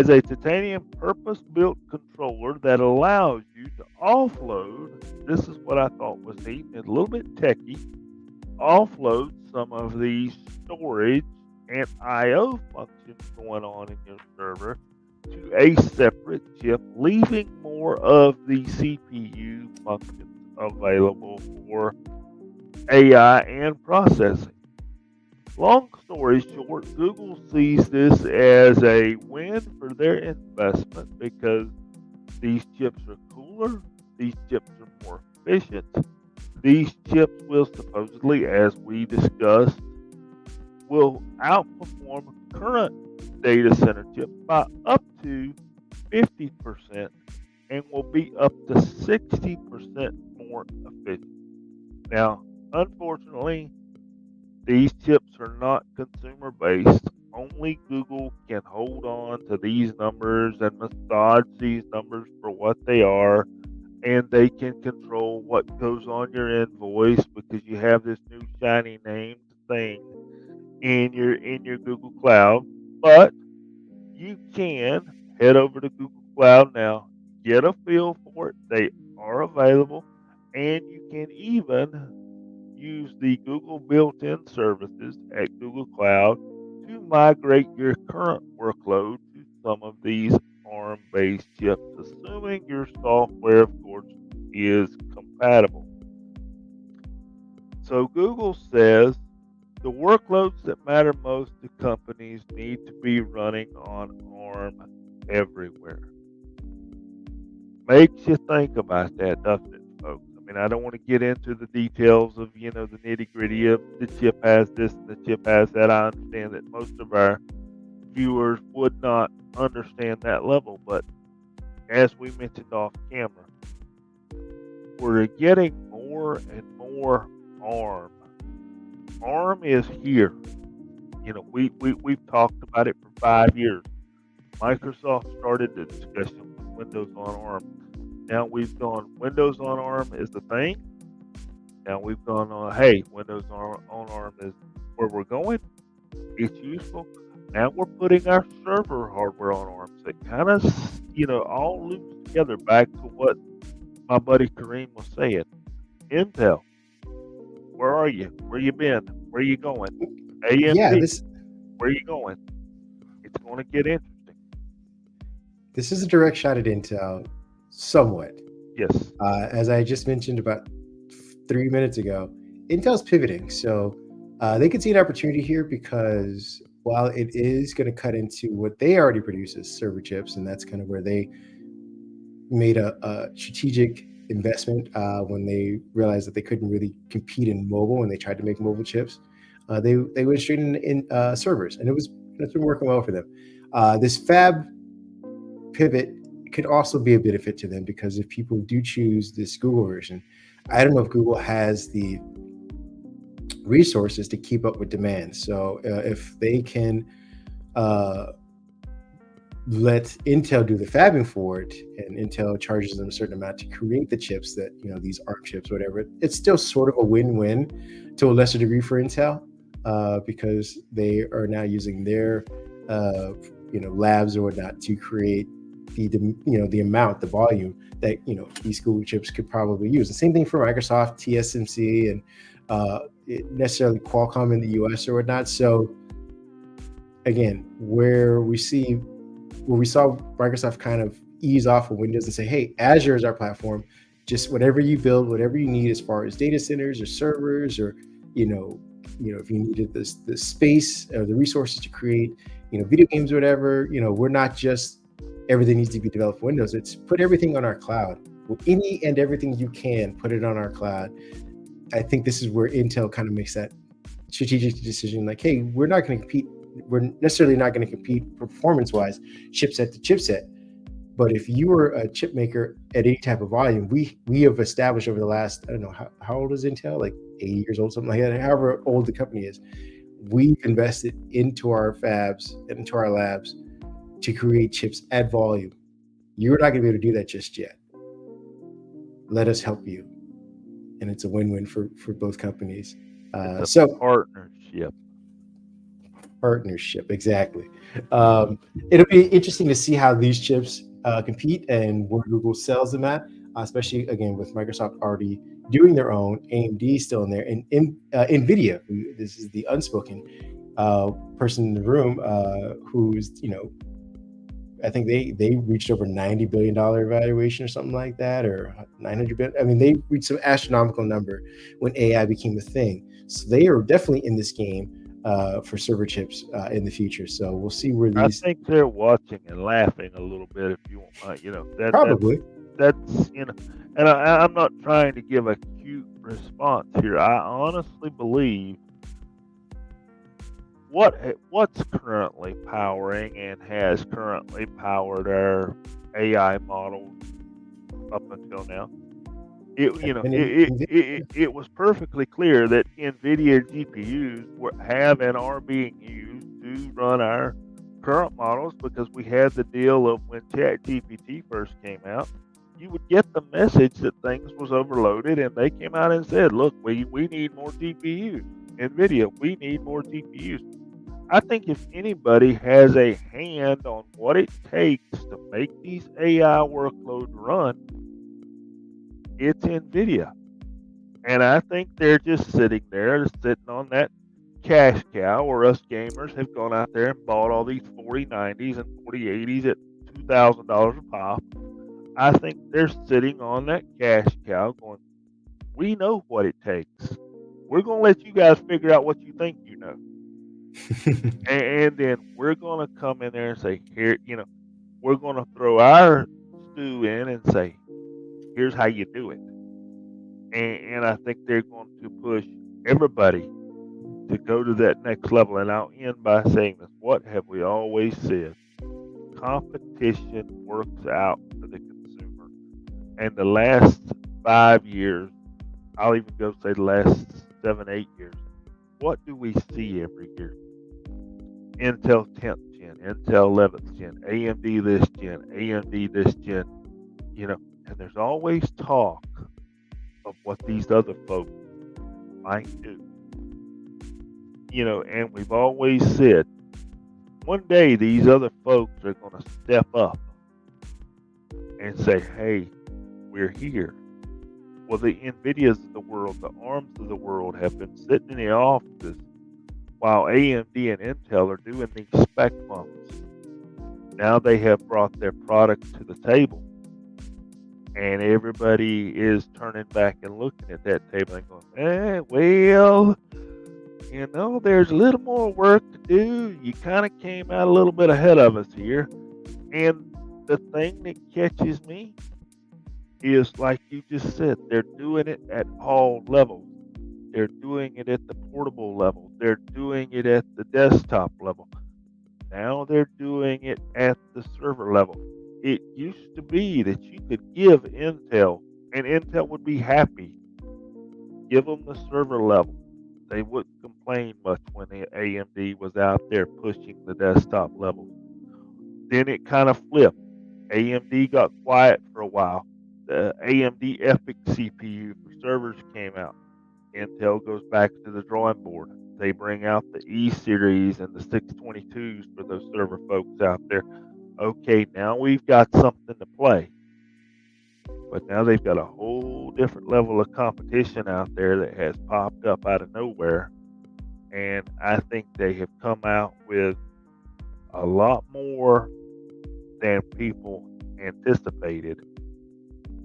a titanium purpose-built controller that allows you to offload. This is what I thought was neat and a little bit techy. Offload some of the storage and I/O functions going on in your server to a separate chip, leaving more of the CPU functions available for AI and processing. Long story short, Google sees this as a win for their investment because these chips are cooler, these chips are more efficient, these chips will supposedly, as we discussed, will outperform current data center chips by up to 50% and will be up to 60% more efficient. Now, unfortunately, these chips are not consumer based. Only Google can hold on to these numbers and massage these numbers for what they are, and they can control what goes on your invoice because you have this new shiny named thing in your Google Cloud. But you can head over to Google Cloud now, get a feel for it. They are available, and you can even use the Google built-in services at Google Cloud to migrate your current workload to some of these ARM-based chips, assuming your software, of course, is compatible. So Google says the workloads that matter most to companies need to be running on ARM everywhere. Makes you think about that, doesn't it, folks? I mean, I don't want to get into the details of, the nitty gritty of the chip has this and the chip has that. I understand that most of our viewers would not understand that level, but as we mentioned off camera, we're getting more and more ARM. ARM is here. We've talked about it for 5 years. Microsoft started the discussion with Windows on ARM. Now we've gone, Windows on ARM is the thing. Now we've gone on, hey, Windows on ARM is where we're going. It's useful. Now we're putting our server hardware on ARM. So it kind of, all loops together back to what my buddy Kareem was saying. Intel, where are you? Where you been? Where you going? Yeah, AMD, where you going? It's going to get interesting. this is a direct shot at Intel, somewhat. Yes. As I just mentioned about 3 minutes ago, Intel's pivoting. So they could see an opportunity here, because while it is going to cut into what they already produce as server chips, and that's kind of where they made a strategic investment when they realized that they couldn't really compete in mobile when they tried to make mobile chips. They went straight in servers, and it's been working well for them. This fab pivot could also be a benefit to them because if people do choose this Google version, I don't know if Google has the resources to keep up with demand. So if they can uh, let Intel do the fabbing for it, and Intel charges them a certain amount to create the chips that these ARM chips, whatever, it's still sort of a win-win to a lesser degree for Intel because they are now using their labs or whatnot to create the amount, the volume that these Google chips could probably use. The same thing for Microsoft, TSMC, and necessarily Qualcomm in the US or whatnot. So again, where we saw Microsoft kind of ease off of Windows and say, hey, Azure is our platform. Just whatever you build, whatever you need as far as data centers or servers, or if you needed the space or the resources to create video games or whatever, we're not just everything needs to be developed for Windows. It's put everything on our cloud. Well, any and everything you can, put it on our cloud. I think this is where Intel kind of makes that strategic decision, like, hey, we're not going to compete. We're necessarily not going to compete performance-wise, chipset to chipset. But if you were a chip maker at any type of volume, we have established over the last, I don't know, how old is Intel? Like 80 years old, something like that. However old the company is, we've invested into our fabs and into our labs to create chips at volume. You're not going to be able to do that just yet. Let us help you. And it's a win-win for both companies. It's a partnership, exactly. It'll be interesting to see how these chips compete and where Google sells them at, especially again with Microsoft already doing their own, AMD still in there, and NVIDIA. This is the unspoken person in the room who's I think they reached over $90 billion valuation or something like that, or 900 billion. I mean, they reached some astronomical number when AI became a thing. So they are definitely in this game for server chips in the future. So we'll see where these. I think they're watching and laughing a little bit, if you want. Probably. That's and I'm not trying to give a cute response here. I honestly believe what's currently powering and has currently powered our AI models up until now. It was perfectly clear that NVIDIA GPUs have and are being used to run our current models because we had the deal of when ChatGPT first came out, you would get the message that things was overloaded, and they came out and said, look, we need more GPUs. NVIDIA, we need more GPUs. I think if anybody has a hand on what it takes to make these AI workloads run, it's NVIDIA. And I think they're just sitting on that cash cow, where us gamers have gone out there and bought all these 4090s and 4080s at $2,000 a pop. I think they're sitting on that cash cow going, we know what it takes. We're going to let you guys figure out what you think you know. and then we're going to come in there and say, here, we're going to throw our stew in and say, here's how you do it. And I think they're going to push everybody to go to that next level. And I'll end by saying this. What have we always said? Competition works out for the consumer. And the last 5 years, I'll even go say the last 7, 8 years, what do we see every year? Intel 10th gen, Intel 11th gen, AMD this gen, AMD this gen, and there's always talk of what these other folks might do. And we've always said, one day these other folks are going to step up and say, hey, we're here. Well, the NVIDIAs of the world, the ARMs of the world have been sitting in the offices while AMD and Intel are doing these spec bumps. Now they have brought their product to the table, and everybody is turning back and looking at that table and going, well, there's a little more work to do. You kind of came out a little bit ahead of us here. And the thing that catches me is like you just said, they're doing it at all levels. They're doing it at the portable level. They're doing it at the desktop level. Now they're doing it at the server level. It used to be that you could give Intel, and Intel would be happy. Give them the server level. They wouldn't complain much when the AMD was out there pushing the desktop level. Then it kind of flipped. AMD got quiet for a while. The AMD EPYC CPU for servers came out. Intel goes back to the drawing board. They bring out the E series and the 622s for those server folks out there. Okay, now we've got something to play. But now they've got a whole different level of competition out there that has popped up out of nowhere. And I think they have come out with a lot more than people anticipated.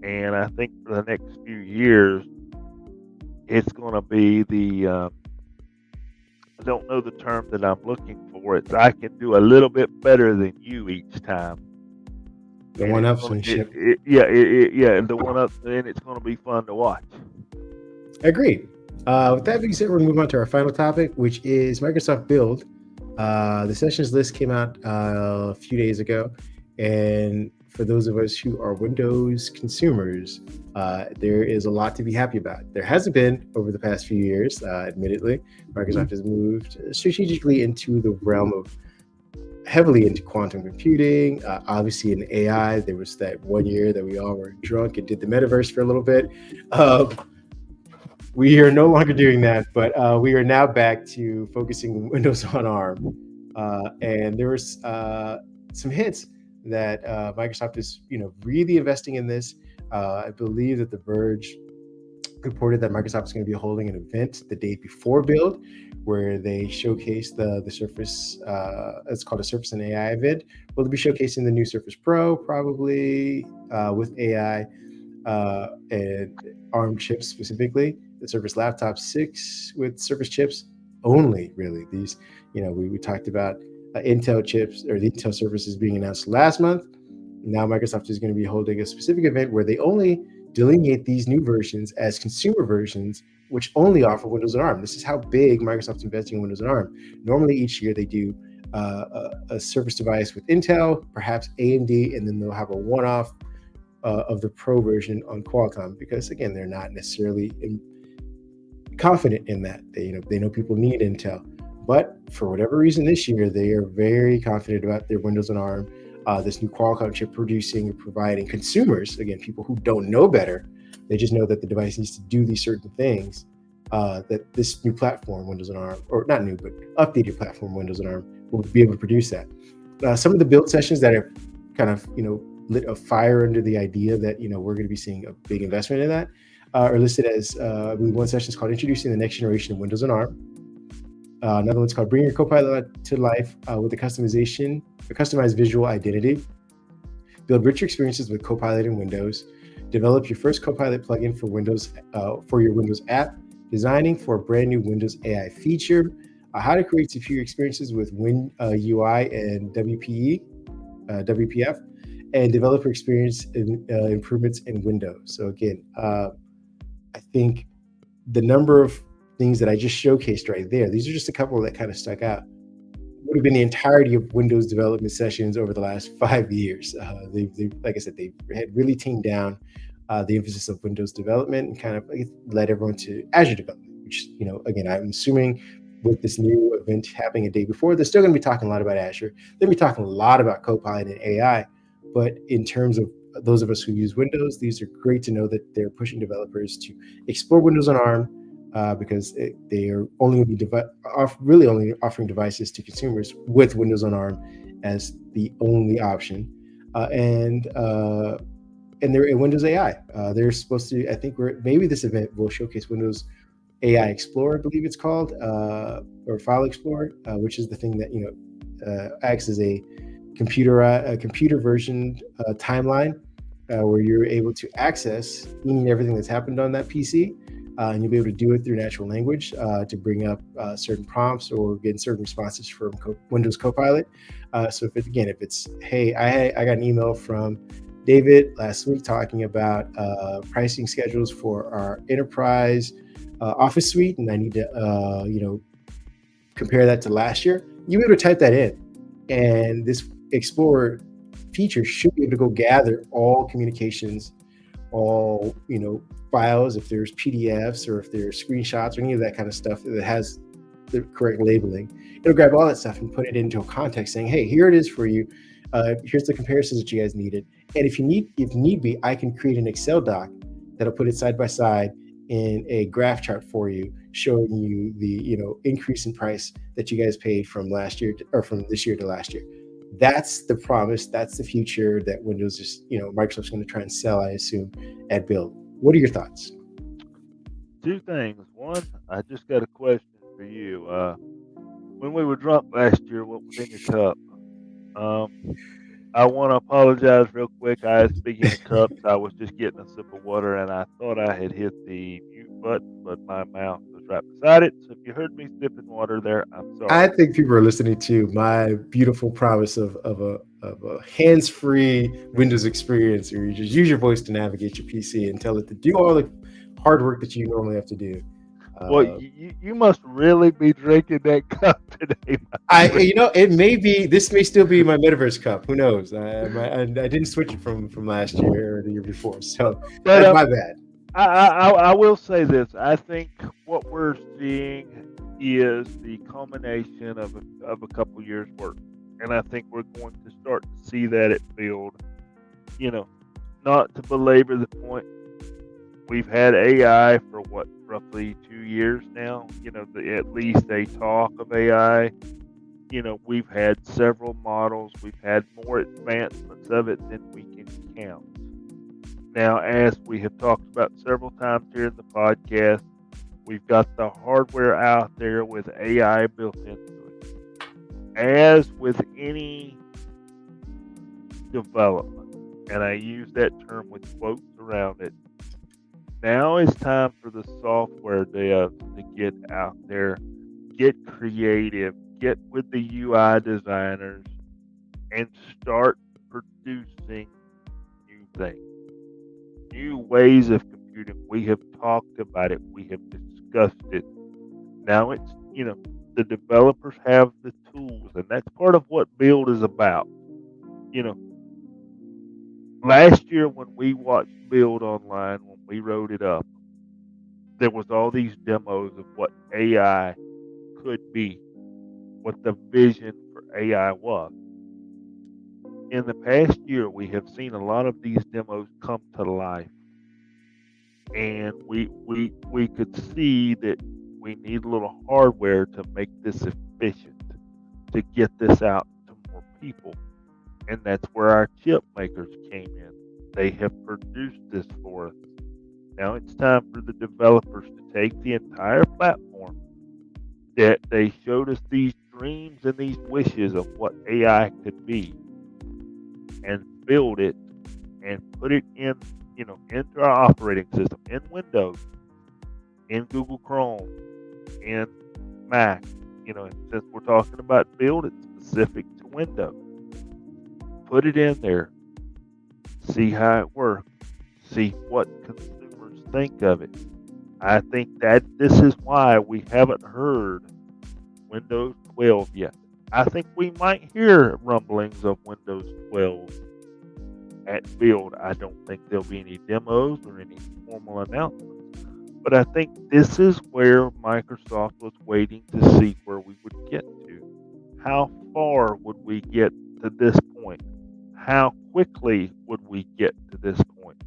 And I think for the next few years, it's going to be I don't know the term that I'm looking for. It's I can do a little bit better than you each time. The And one-upsmanship. yeah, the one up, and it's going to be fun to watch. Agreed. With that being said, we're going to move on to our final topic, which is Microsoft Build. The sessions list came out a few days ago, and for those of us who are Windows consumers, there is a lot to be happy about. There hasn't been over the past few years, admittedly. Microsoft has moved strategically into the realm of heavily into quantum computing, obviously in AI. There was that 1 year that we all were drunk and did the metaverse for a little bit. We are no longer doing that, but we are now back to focusing Windows on ARM. And there was some hints that Microsoft is, really investing in this. I believe that The Verge reported that Microsoft is going to be holding an event the day before Build, where they showcase the Surface. It's called a Surface and AI event. Well, they'll be showcasing the new Surface Pro, probably with AI and ARM chips specifically. The Surface Laptop 6 with Surface chips only, really. These, we talked about Intel chips, or the Intel Surfaces being announced last month. Now Microsoft is going to be holding a specific event where they only delineate these new versions as consumer versions, which only offer Windows and ARM. This is how big Microsoft's investing in Windows and ARM. Normally, each year they do a Surface device with Intel, perhaps AMD, and then they'll have a one-off of the Pro version on Qualcomm, because again, they're not necessarily confident in that. They know people need Intel, but for whatever reason this year, they are very confident about their Windows and ARM. This new Qualcomm chip producing and providing consumers, again, people who don't know better, they just know that the device needs to do these certain things, that this new platform, Windows and ARM, or not new, but updated platform, Windows and ARM, will be able to produce that. Some of the build sessions that have kind of, lit a fire under the idea that, we're going to be seeing a big investment in that, are listed as, I believe one session is called Introducing the Next Generation of Windows and ARM. Another one's called Bring Your Copilot to Life with a customized visual identity. Build richer experiences with Copilot in Windows. Develop your first Copilot plugin for Windows for your Windows app. Designing for a brand new Windows AI feature. How to create superior experiences with UI and WPF, and developer experience improvements in Windows. So again, I think the number of things that I just showcased right there, these are just a couple that kind of stuck out. Would have been the entirety of Windows development sessions over the last 5 years. They like I said, they had really tamed down the emphasis of Windows development and kind of led everyone to Azure development, which, again, I'm assuming with this new event happening a day before, they're still going to be talking a lot about Azure. They'll be talking a lot about Copilot and AI. But in terms of those of us who use Windows, these are great to know that they're pushing developers to explore Windows on ARM, because they are only going to be really only offering devices to consumers with Windows on ARM as the only option, and they're in Windows AI. They're supposed to, I think, maybe this event will showcase Windows AI Explorer, I believe it's called, or File Explorer, which is the thing that acts as a computer version timeline, where you're able to access any and everything that's happened on that PC. And you'll be able to do it through natural language to bring up certain prompts or get certain responses from Windows Copilot. So if it's, hey, I got an email from David last week talking about pricing schedules for our enterprise office suite, and I need to compare that to last year. You be able to type that in, and this Explorer feature should be able to go gather all communications, all files, if there's PDFs or if there's screenshots or any of that kind of stuff that has the correct labeling. It'll grab all that stuff and put it into a context saying, hey, here it is for you. Here's the comparisons that you guys needed. And if need be, I can create an Excel doc that'll put it side by side in a graph chart for you, showing you the increase in price that you guys paid from last year or from this year to last year. That's the promise. That's the future that Windows is, Microsoft's going to try and sell, I assume, at Build. What are your thoughts? Two things. One, I just got a question for you. When we were drunk last year, what was in your cup? I want to apologize real quick. Speaking of cups, I was just getting a sip of water and I thought I had hit the mute button, but my mouth was right beside it. So if you heard me sipping water there, I'm I sorry. think people are listening to my beautiful promise of a hands-free Windows experience, where you just use your voice to navigate your PC and tell it to do all the hard work that you normally have to do. Well, you must really be drinking that cup today, my friend. This may still be my Metaverse cup. Who knows? I didn't switch it from last year or the year before, so But that's my bad. I will say this. I think what we're seeing is the culmination of a couple years' work, and I think we're going to start to see that at Build. Not to belabor the point, we've had AI for roughly 2 years now. At least a talk of AI. We've had several models. We've had more advancements of it than we can count. Now, as we have talked about several times here in the podcast, we've got the hardware out there with AI built into it. As with any development, and I use that term with quotes around it, now it's time for the software devs to get out there, get creative, get with the UI designers, and start producing new things, new ways of computing. We have talked about it. We have discussed it. Now it's, the developers have the tools, and that's part of what Build is about. Last year when we watched Build online, when we wrote it up, there was all these demos of what AI could be, what the vision for AI was. In the past year, we have seen a lot of these demos come to life, and we could see that we need a little hardware to make this efficient, to get this out to more people, and that's where our chip makers came in. They have produced this for us. Now it's time for the developers to take the entire platform that they showed us these dreams and these wishes of what AI could be, and build it and put it into our operating system in Windows, in Google Chrome, in Mac. And since we're talking about Build, it's specific to Windows. Put it in there, see how it works, see what consumers think of it. I think that this is why we haven't heard Windows 12 yet. I think we might hear rumblings of Windows 12 at Build. I don't think there'll be any demos or any formal announcements. But I think this is where Microsoft was waiting to see where we would get to. How far would we get to this point? How quickly would we get to this point?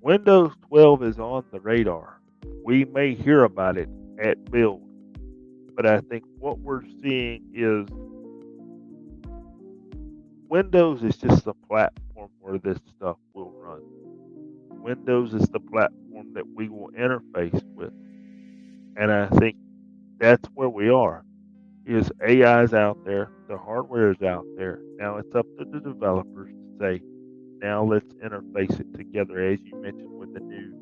Windows 12 is on the radar. We may hear about it at Build. But I think what we're seeing is Windows is just the platform where this stuff will run. Windows is the platform that we will interface with. And I think that's where we are. Is AI is out there, the hardware is out there. Now it's up to the developers to say, now let's interface it together, as you mentioned with the new,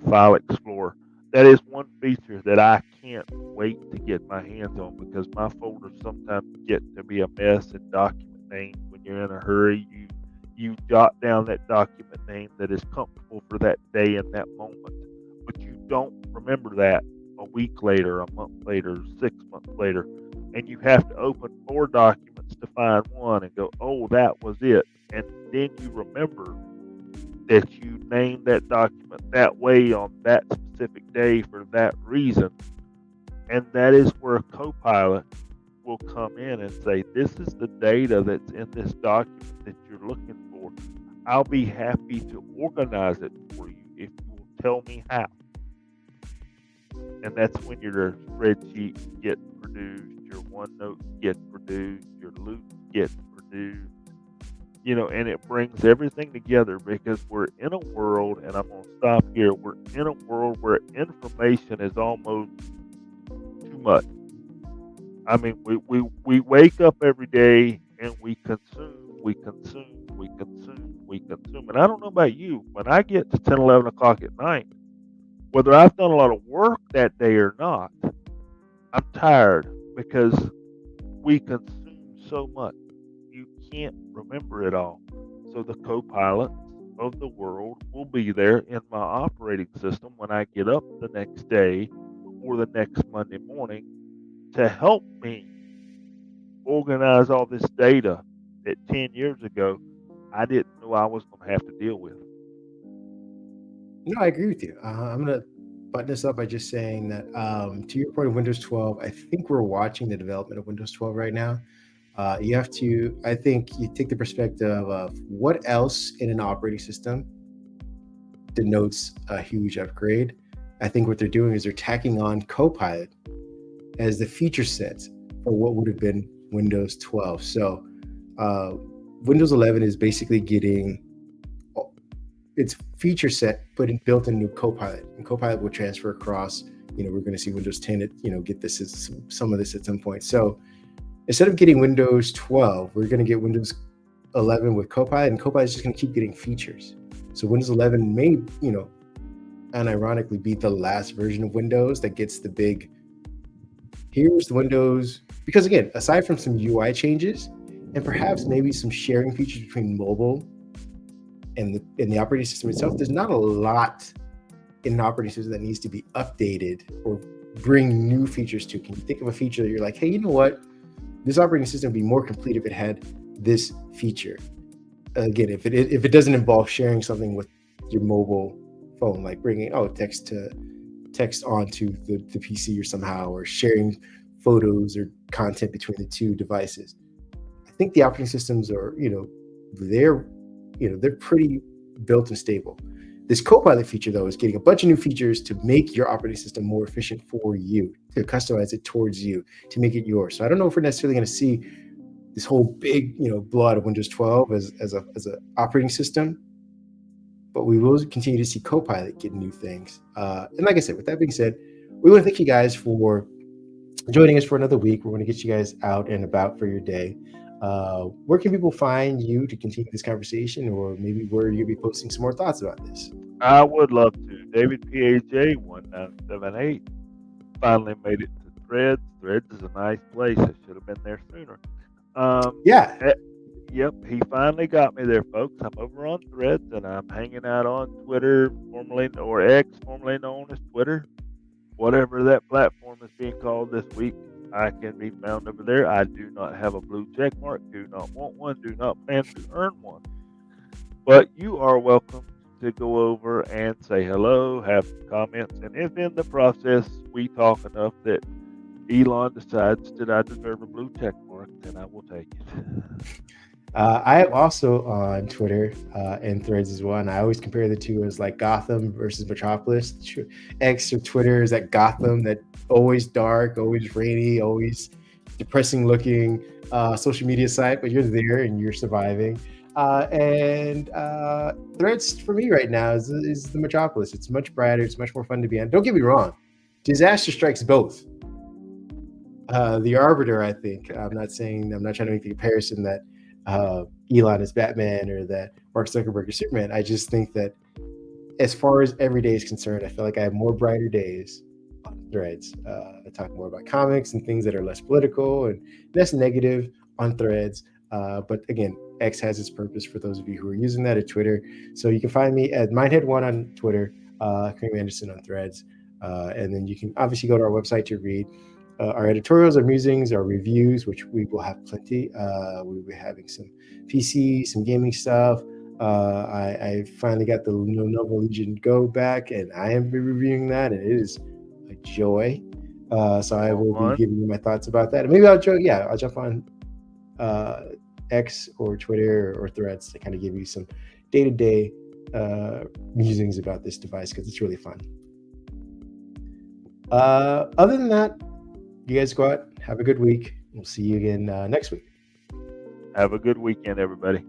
File Explorer. That is one feature that I can't wait to get my hands on, because my folders sometimes get to be a mess and document names when you're in a hurry. You jot down that document name that is comfortable for that day and that moment, but you don't remember that a week later, a month later, 6 months later, and you have to open four documents to find one and go, oh, that was it. And then you remember that you named that document that way on that specific day for that reason. And that is where a Copilot will come in and say, this is the data that's in this document that you're looking for. I'll be happy to organize it for you if you will tell me how. And that's when your spreadsheets get produced, your OneNote gets produced, your Loop gets produced, and it brings everything together because we're in a world, and I'm going to stop here, we're in a world where information is almost too much. I mean, we wake up every day and we consume, we consume, we consume, we consume. And I don't know about you, when I get to 10, 11 o'clock at night, whether I've done a lot of work that day or not, I'm tired because we consume so much. You can't remember it all. So the co-pilots of the world will be there in my operating system when I get up the next day or the next Monday morning to help me organize all this data that 10 years ago I didn't know I was going to have to deal with. No, I agree with you. I'm gonna button this up by just saying that to your point of Windows 12, I think we're watching the development of Windows 12 right now. You have to, I think, you take the perspective of what else in an operating system denotes a huge upgrade. I think what they're doing is they're tacking on Copilot as the feature set for what would have been Windows 12. So uh, Windows 11 is basically getting its feature set built into Copilot, and Copilot will transfer across. We're going to see Windows 10 get this as some of this at some point. So instead of getting Windows 12, we're going to get Windows 11 with Copilot, and Copilot is just going to keep getting features. So Windows 11 may, unironically be the last version of Windows that gets the big, here's the Windows, because again, aside from some UI changes and perhaps maybe some sharing features between mobile and the operating system itself, there's not a lot in an operating system that needs to be updated or bring new features to. Can you think of a feature that you're like, hey, you know what? This operating system would be more complete if it had this feature. Again, if it doesn't involve sharing something with your mobile phone, like bringing text onto the PC or somehow, or sharing photos or content between the two devices. I think the operating systems are, they're pretty built and stable. This Copilot feature, though, is getting a bunch of new features to make your operating system more efficient for you, to customize it towards you, to make it yours. So I don't know if we're necessarily going to see this whole big, blowout of Windows 12 as a operating system, but we will continue to see Copilot get new things. And like I said, with that being said, we want to thank you guys for joining us for another week. We're going to get you guys out and about for your day. Where can people find you to continue this conversation, or maybe where you'll be posting some more thoughts about this? I would love to. David PAJ 1978 finally made it to Threads. Threads is a nice place. I should have been there sooner. Yeah. Yep, he finally got me there, folks. I'm over on Threads, and I'm hanging out on Twitter, formerly or X, formerly known as Twitter, whatever that platform is being called this week. I can be found over there. I do not have a blue check mark. Do not want one. Do not plan to earn one. But you are welcome to go over and say hello, have some comments, and if in the process we talk enough that Elon decides that I deserve a blue check mark, then I will take it. I am also on Twitter and Threads as well, and I always compare the two as like Gotham versus Metropolis. X or Twitter is that Gotham, that always dark, always rainy, always depressing looking social media site, but you're there and you're surviving. And Threads for me right now is the Metropolis. It's much brighter. It's much more fun to be on. Don't get me wrong, disaster strikes both. The Arbiter, I think. I'm not trying to make the comparison that Elon is Batman or that Mark Zuckerberg is Superman. I just think that as far as every day is concerned, I feel like I have more brighter days on Threads. I talk more about comics and things that are less political and less negative on Threads. But again, X has its purpose for those of you who are using that, at Twitter. So you can find me at Mindhead1 on Twitter, Kareem Anderson on Threads. And then you can obviously go to our website to read our editorials, our musings, our reviews, which we will have plenty. We'll be having some PC, some gaming stuff. I finally got the Lenovo Legion Go back, and I am reviewing that, and it is a joy. So I will be giving you my thoughts about that. And maybe I'll jump on X or Twitter or Threads to kind of give you some day-to-day musings about this device, because it's really fun. Other than that, you guys go out, have a good week. We'll see you again next week. Have a good weekend, everybody.